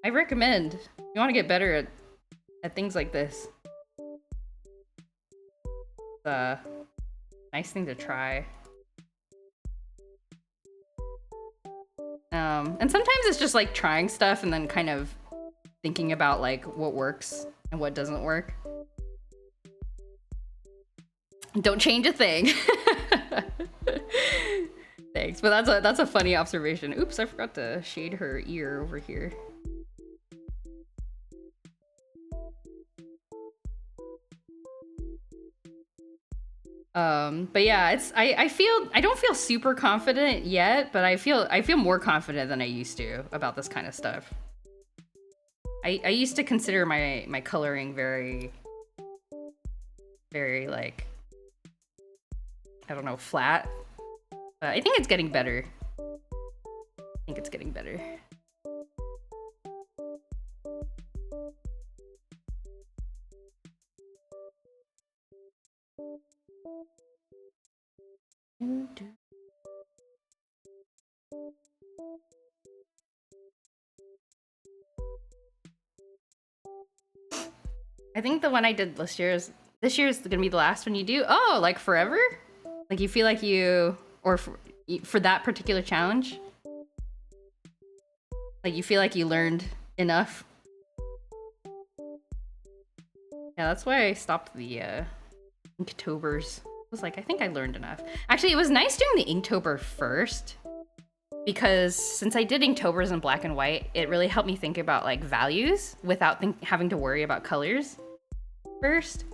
recommend if you want to get better at things like this. It's a nice thing to try. And sometimes it's just like trying stuff and then kind of thinking about like what works and what doesn't work. Don't change a thing. Thanks, but that's a funny observation. Oops, I forgot to shade her ear over here. But yeah, it's I don't feel super confident yet, but I feel more confident than I used to about this kind of stuff. I used to consider my coloring very like, I don't know, flat. But I think it's getting better. I think it's getting better. I think the one I did this year is gonna be the last one you do. Oh, like forever? Like you feel like you, or for that particular challenge? Like you feel like you learned enough? Yeah, that's why I stopped the Inktober's. I was like, I think I learned enough. Actually, it was nice doing the Inktober first, because since I did Inktober's in black and white, it really helped me think about like values without having to worry about colors first.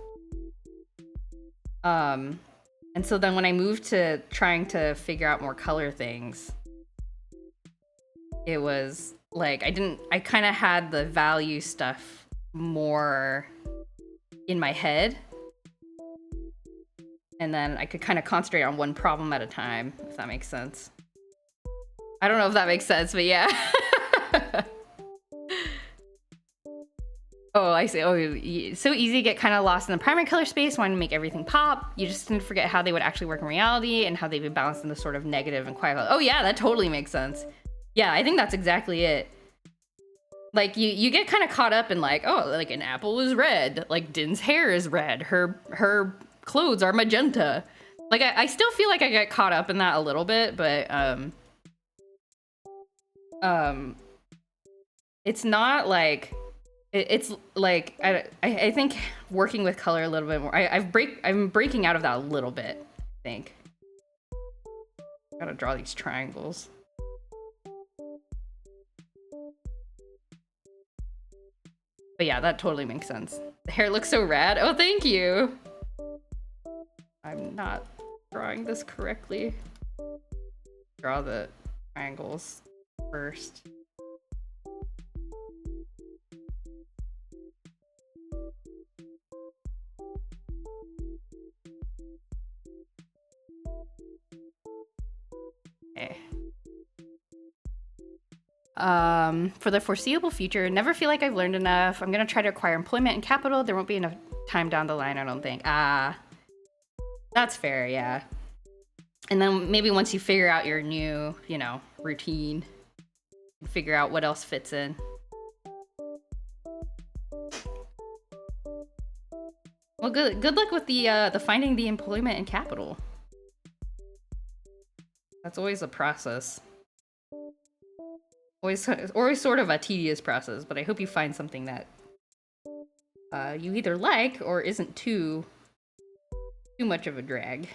And so then when I moved to trying to figure out more color things, it was like I kind of had the value stuff more in my head. And then I could kind of concentrate on one problem at a time, if that makes sense. I don't know if that makes sense, but yeah. Oh, I see. Oh, so easy to get kind of lost in the primary color space, wanting to make everything pop. You just tend to forget how they would actually work in reality and how they'd be balanced in the sort of negative and quiet color. Oh yeah, that totally makes sense. Yeah, I think that's exactly it. Like you get kind of caught up in like, oh, like an apple is red, like Din's hair is red, her clothes are magenta. Like I still feel like I get caught up in that a little bit, but it's not like it's like I think working with color a little bit more. I'm breaking out of that a little bit, I think. Gotta draw these triangles. But yeah, that totally makes sense. The hair looks so rad. Oh, thank you. I'm not drawing this correctly. Draw the triangles first. Okay. For the foreseeable future, never feel like I've learned enough. I'm gonna try to acquire employment and capital. There won't be enough time down the line, I don't think. Ah, that's fair, yeah. And then maybe once you figure out your new, you know, routine, figure out what else fits in. Well, good luck with the finding the employment and capital. That's always a process. Always sort of a tedious process, but I hope you find something that you either like or isn't too much of a drag.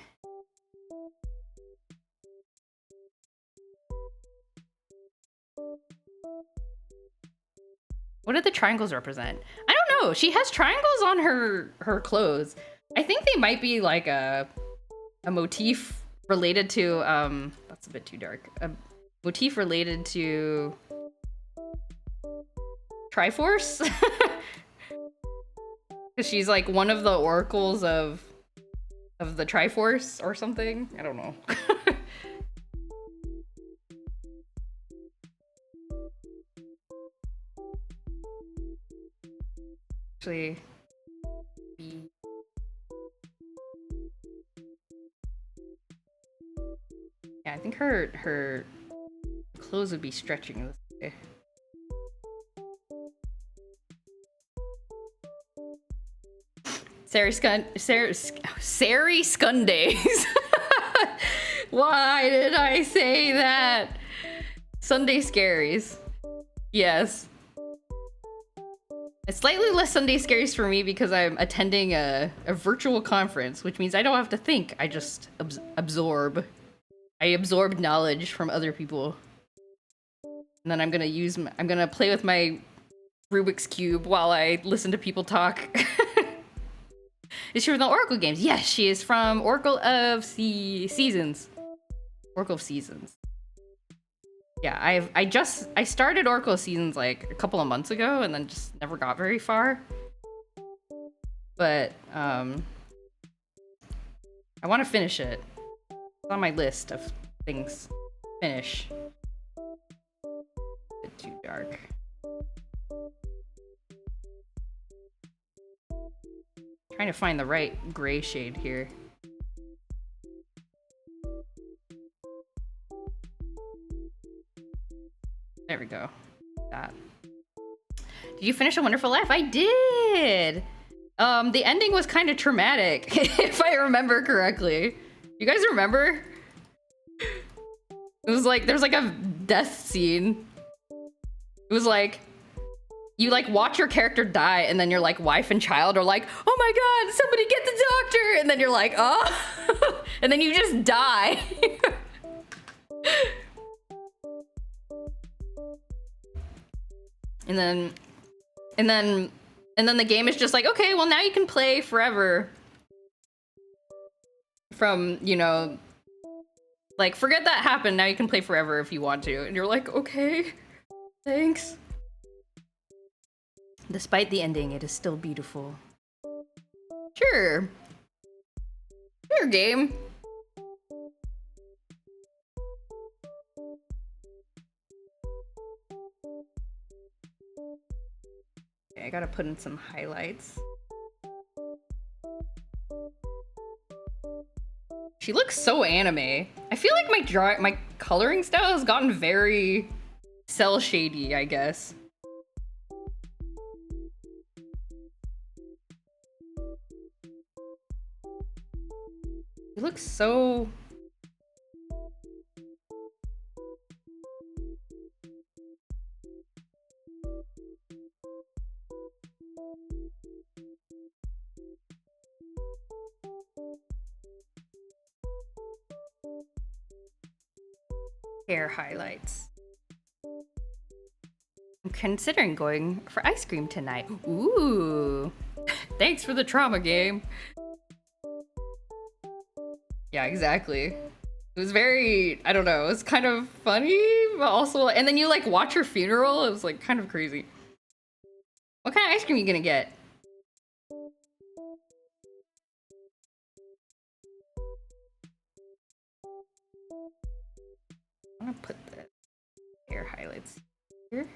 What do the triangles represent? I don't know. She has triangles on her clothes. I think they might be like a motif related to that's a bit too dark. A motif related to Triforce. Cuz she's like one of the oracles of the Triforce or something. I don't know. Actually, yeah, I think her clothes would be stretching this way. Sari Skundays. Why did I say that? Sunday scaries. Yes. It's slightly less Sunday scaries for me because I'm attending a virtual conference, which means I don't have to think. I just absorb. I absorb knowledge from other people. And then I'm gonna play with my Rubik's Cube while I listen to people talk. Is she from the Oracle games? Yes, she is from Oracle of Seasons. Oracle of Seasons. Yeah, I started Oracle of Seasons like a couple of months ago and then just never got very far. But I want to finish it. It's on my list of things to finish. A bit too dark. Trying to find the right gray shade here. There we go. That. Did you finish A Wonderful Life? I did! The ending was kind of traumatic, if I remember correctly. You guys remember? It was like, there's like a death scene. It was like, you like watch your character die and then your like wife and child are like, oh my god, somebody get the doctor! And then you're like, oh! And then you just die. And then the game is just like, okay, well now you can play forever. From, you know, like, forget that happened, now you can play forever if you want to. And you're like, okay, thanks. Despite the ending, it is still beautiful. Sure. Sure, game. Okay, I gotta put in some highlights. She looks so anime. I feel like my coloring style has gotten very cell shady, I guess. It looks so... Hair highlights. I'm considering going for ice cream tonight. Ooh. Thanks for the trauma game. Yeah, exactly. It was very, I don't know, it was kind of funny, but also, and then you like watch her funeral, it was like kind of crazy. What kind of ice cream are you gonna get? I'm gonna put the hair highlights here.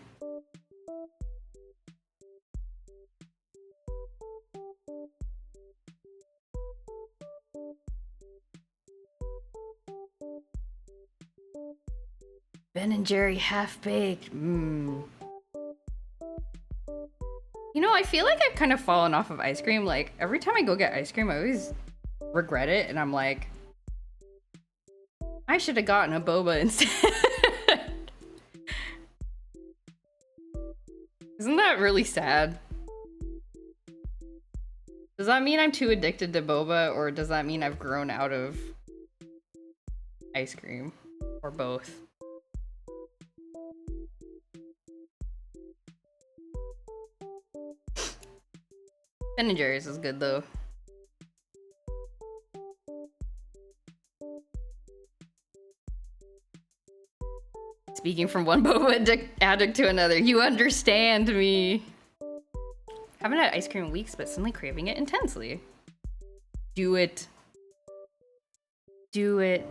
Ben and Jerry half-baked. Mmm. You know, I feel like I've kind of fallen off of ice cream. Like, every time I go get ice cream, I always regret it. And I'm like, I should have gotten a boba instead. Isn't that really sad? Does that mean I'm too addicted to boba, or does that mean I've grown out of ice cream? Or both? Ben & Jerry's is good though. Speaking from one boba addict to another, you understand me. Haven't had ice cream in weeks, but suddenly craving it intensely. Do it. Do it.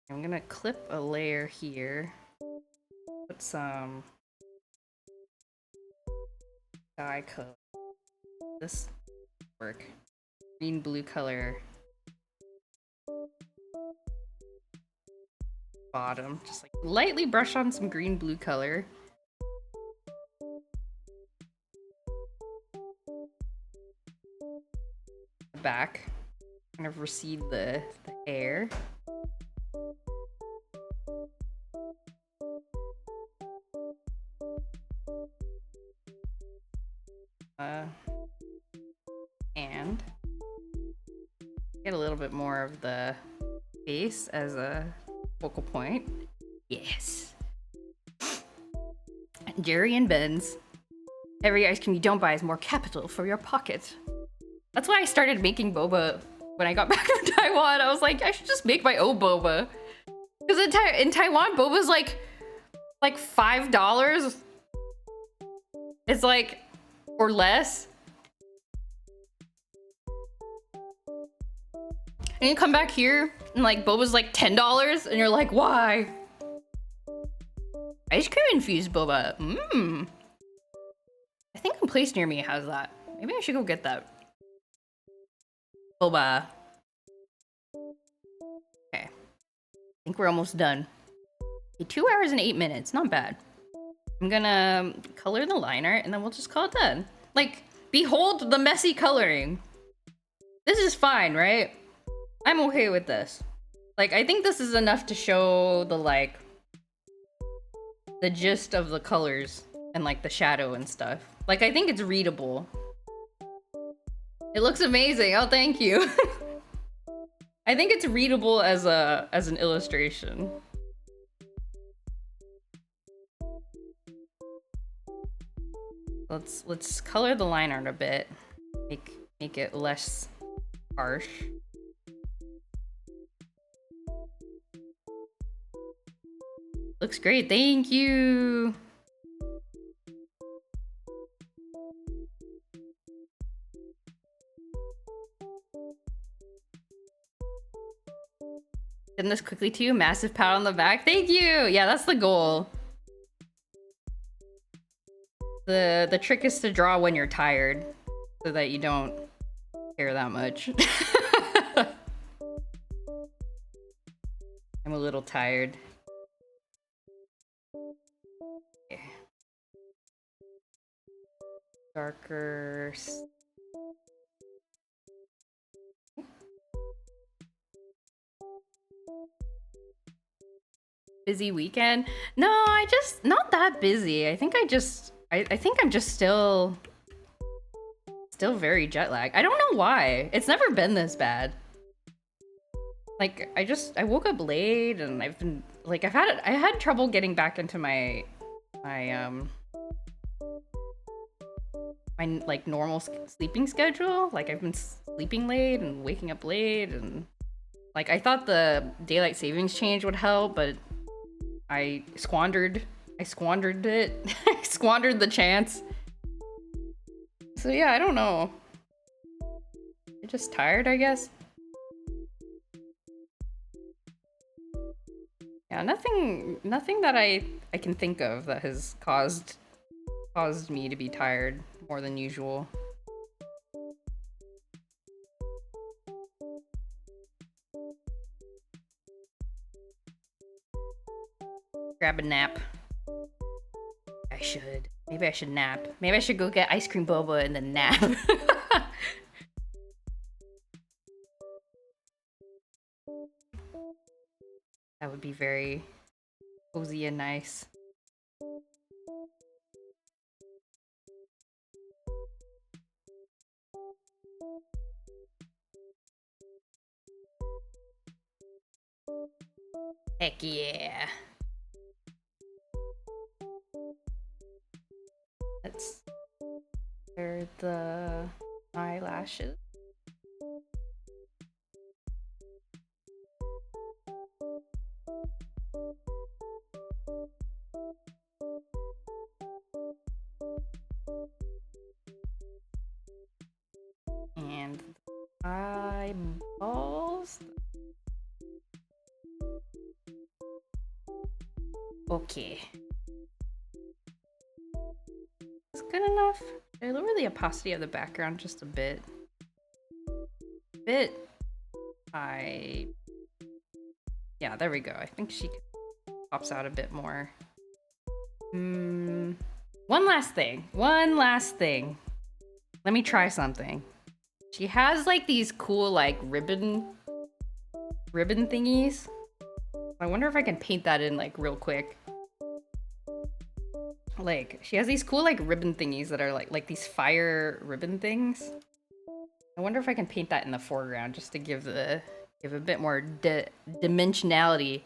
I'm gonna clip a layer here. Put some dye color. This work. Green blue color. Bottom. Just like lightly brush on some green blue color. The back. Kind of recede the hair. And get a little bit more of the face as a focal point. Yes. Jerry and Ben's. Every ice cream you don't buy is more capital for your pocket. That's why I started making boba when I got back from Taiwan. I was like, I should just make my own boba. Because in Taiwan, boba's like $5. It's like, or less. And you come back here and like boba's like $10 and you're like, why? Ice cream infused boba. Mmm. I think a place near me has that. Maybe I should go get that. Boba. Okay. I think we're almost done. Okay, 2 hours and 8 minutes. Not bad. I'm gonna color the liner and then we'll just call it done. Like, behold the messy coloring. This is fine, right? I'm okay with this. Like, I think this is enough to show the, like, the gist of the colors and, like, the shadow and stuff. Like, I think it's readable. It looks amazing. Oh, thank you. I think it's readable as an illustration. Let's color the line art a bit. Make it less harsh. Looks great, thank you. Send this quickly to you. Massive pat on the back. Thank you. Yeah, that's the goal. The trick is to draw when you're tired, so that you don't care that much. I'm a little tired. darker. Busy weekend? No, I just not that busy. I think I think I'm just still very jet lagged. I don't know why. It's never been this bad. Like I woke up late and I've been like I had trouble getting back into my like normal sleeping schedule. Like I've been sleeping late and waking up late, and like I thought the daylight savings change would help, but I squandered it. I squandered the chance. So yeah, I don't know. I'm just tired, I guess. Yeah, nothing that I can think of that has caused me to be tired more than usual. Grab a nap. I should. Maybe I should nap. Maybe I should go get ice cream boba and then nap. That would be very cozy and nice. Heck yeah. Let's clear the eyelashes. And eyeballs. Okay. It's good enough. I lower the opacity of the background just a bit. Yeah, there we go. I think she pops out a bit more. One last thing. Let me try something. She has like these cool like ribbon thingies. I wonder if I can paint that in like real quick. Like she has these cool like ribbon thingies that are like these fire ribbon things. I wonder if I can paint that in the foreground just to give a bit more dimensionality.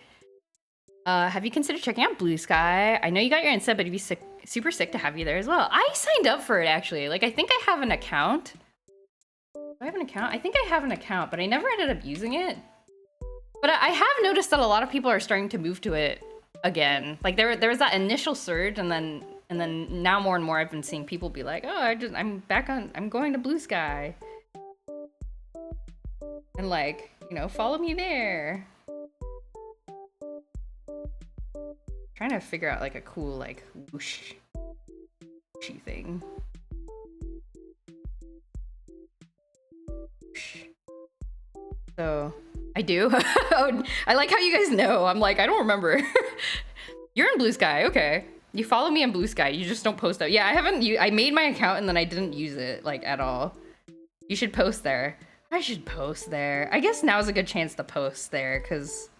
Have you considered checking out Blue Sky? I know you got your insta, but it'd be super sick to have you there as well. I signed up for it actually. Like I think I have an account. Do I have an account? I think I have an account, but I never ended up using it. But I have noticed that a lot of people are starting to move to it again. Like there was that initial surge, and then now more and more I've been seeing people be like, oh, I'm going to Blue Sky. And like, you know, follow me there. Trying to figure out like a cool like whooshy thing. So I do. Oh, I like how you guys know. I'm like, I don't remember. You're in Blue Sky, okay. You follow me in Blue Sky. You just don't post out. Yeah, I made my account and then I didn't use it like at all. You should post there. I should post there. I guess now's a good chance to post there because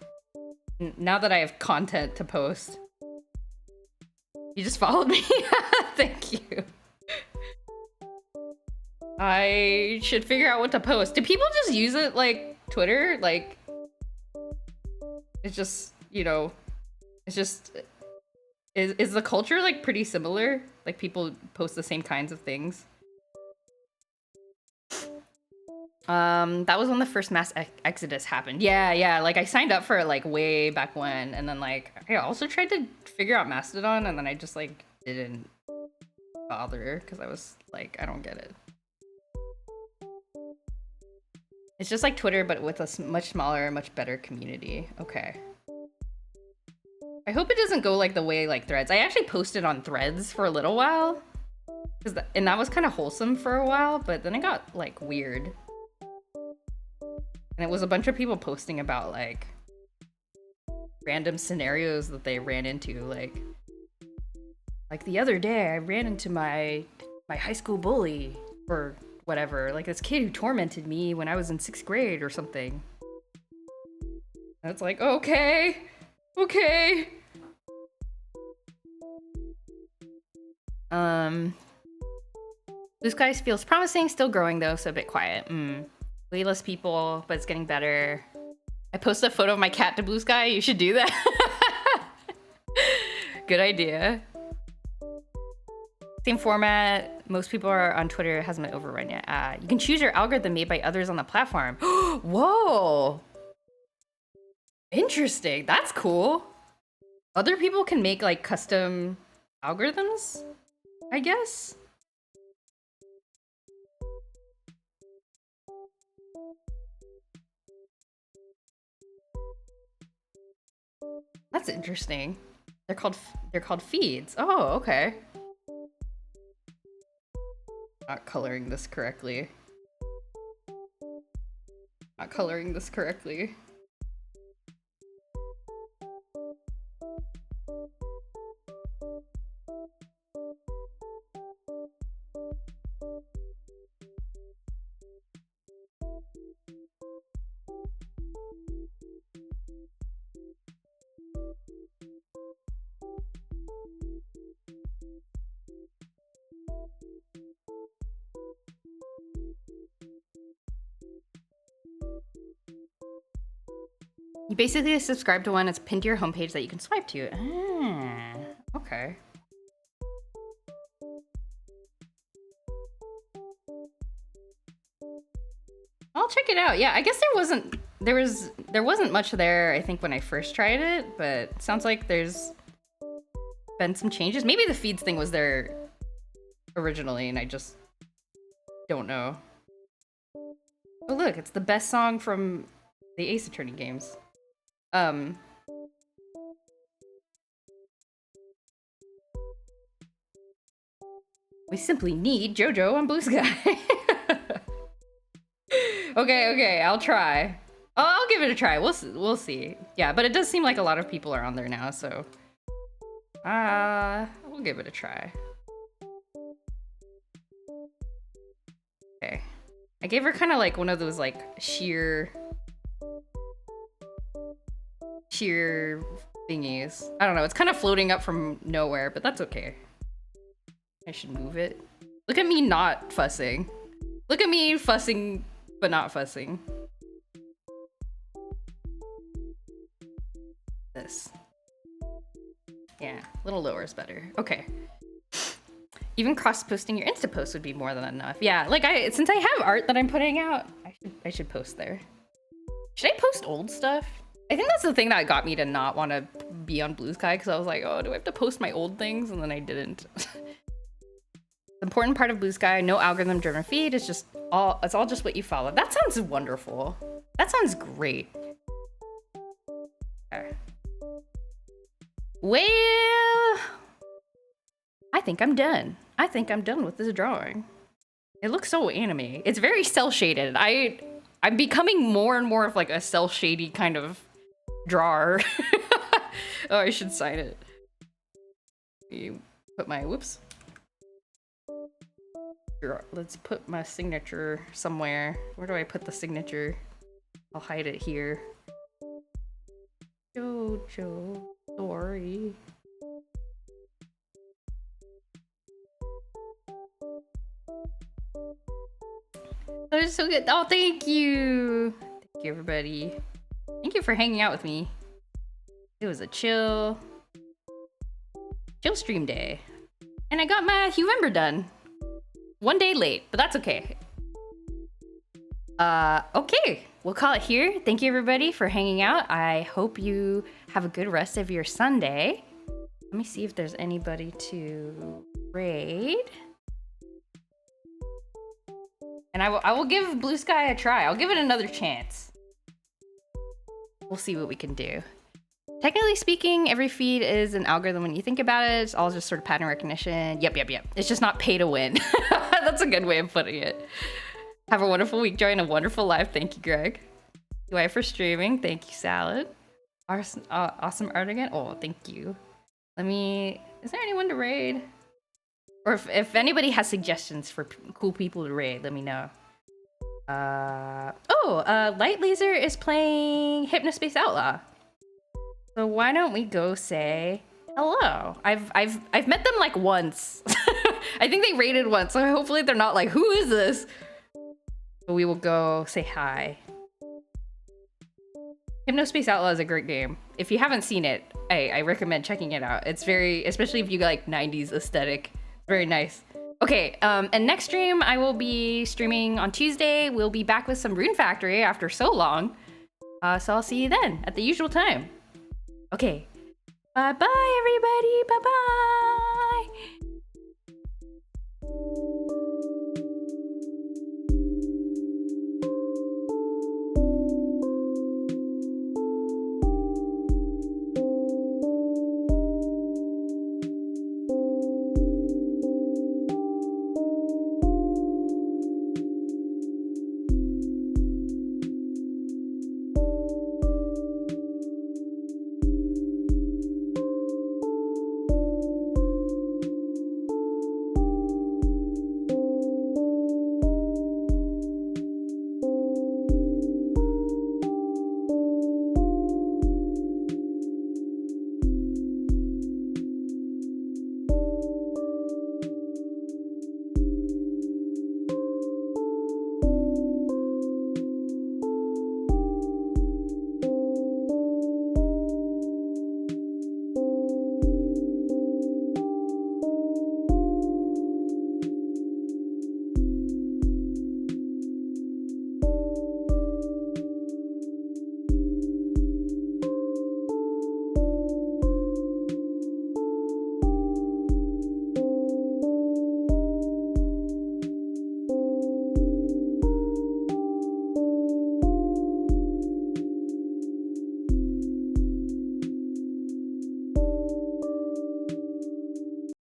now that I have content to post. You just followed me? Thank you. I should figure out what to post. Do people just use it like Twitter? Like, it's just, you know, it's just, is the culture like pretty similar? Like people post the same kinds of things? That was when the first mass exodus happened. Yeah, like I signed up for it like way back when, and then like I also tried to figure out Mastodon, and then I just like didn't bother because I was like, I don't get it. It's just like Twitter, but with a much smaller, much better community. Okay. I hope it doesn't go like the way like Threads. I actually posted on Threads for a little while, and that was kind of wholesome for a while, but then it got like weird. And it was a bunch of people posting about like random scenarios that they ran into. Like the other day I ran into my my high school bully or whatever. Like this kid who tormented me when I was in 6th grade or something. And it's like, okay. Blue Skies feels promising, still growing though, so a bit quiet. Way less people, but it's getting better. I posted a photo of my cat to Blue Sky. You should do that. Good idea. Same format. Most people are on Twitter. It hasn't been overrun yet. You can choose your algorithm made by others on the platform. Whoa. Interesting. That's cool. Other people can make like custom algorithms, I guess. That's interesting. They're called feeds. Oh, okay. Not coloring this correctly. You basically subscribe to one that's pinned to your homepage that you can swipe to. Ah, okay. I'll check it out. Yeah, I guess there wasn't much there, I think, when I first tried it, but it sounds like there's been some changes. Maybe the feeds thing was there originally and I just don't know. Oh look, it's the best song from the Ace Attorney games. We simply need JoJo on Blue Sky. Okay, I'll try. Oh, I'll give it a try. We'll see. Yeah, but it does seem like a lot of people are on there now, so we'll give it a try. Okay. I gave her kind of like one of those like sheer thingies. I don't know, it's kind of floating up from nowhere, but that's okay. I should move it. Look at me not fussing. Look at me fussing, but not fussing. This. Yeah, a little lower is better. Okay. Even cross-posting your Insta post would be more than enough. Yeah, like since I have art that I'm putting out, I should post there. Should I post old stuff? I think that's the thing that got me to not want to be on Blue Sky, because I was like, oh, do I have to post my old things? And then I didn't. The important part of Blue Sky, no algorithm-driven feed. It's all just what you follow. That sounds wonderful. That sounds great. Okay. Well, I think I'm done. I think I'm done with this drawing. It looks so anime. It's very cel-shaded. I'm becoming more and more of like a cel-shady kind of drawer. Oh, I should sign it. You put my whoops. Here, let's put my signature somewhere. Where do I put the signature? I'll hide it here. JoJo, sorry. That was so good. Oh, thank you. Thank you, everybody. Thank you for hanging out with me. It was a chill stream day. And I got my Huevember done. 1 day late, but that's okay. Okay. We'll call it here. Thank you, everybody, for hanging out. I hope you have a good rest of your Sunday. Let me see if there's anybody to raid. And I will give Blue Sky a try. I'll give it another chance. We'll see what we can do. Technically speaking, every feed is an algorithm when you think about it. It's all just sort of pattern recognition. Yep. It's just not pay to win. That's a good way of putting it. Have a wonderful week, Joy, and a wonderful life. Thank you, Greg. UI for streaming. Thank you, Salad. Awesome art again. Oh, thank you. Is there anyone to raid? Or if anybody has suggestions for cool people to raid, let me know. Light Laser is playing Hypnospace Outlaw. So why don't we go say hello? I've met them like once. I think they raided once, so hopefully they're not like, who is this? But we will go say hi. Hypnospace Outlaw is a great game. If you haven't seen it, I recommend checking it out. It's very, especially if you like 90s aesthetic, very nice. Okay, and next stream I will be streaming on Tuesday. We'll be back with some Rune Factory after so long. So I'll see you then at the usual time. Okay, bye-bye everybody, bye-bye.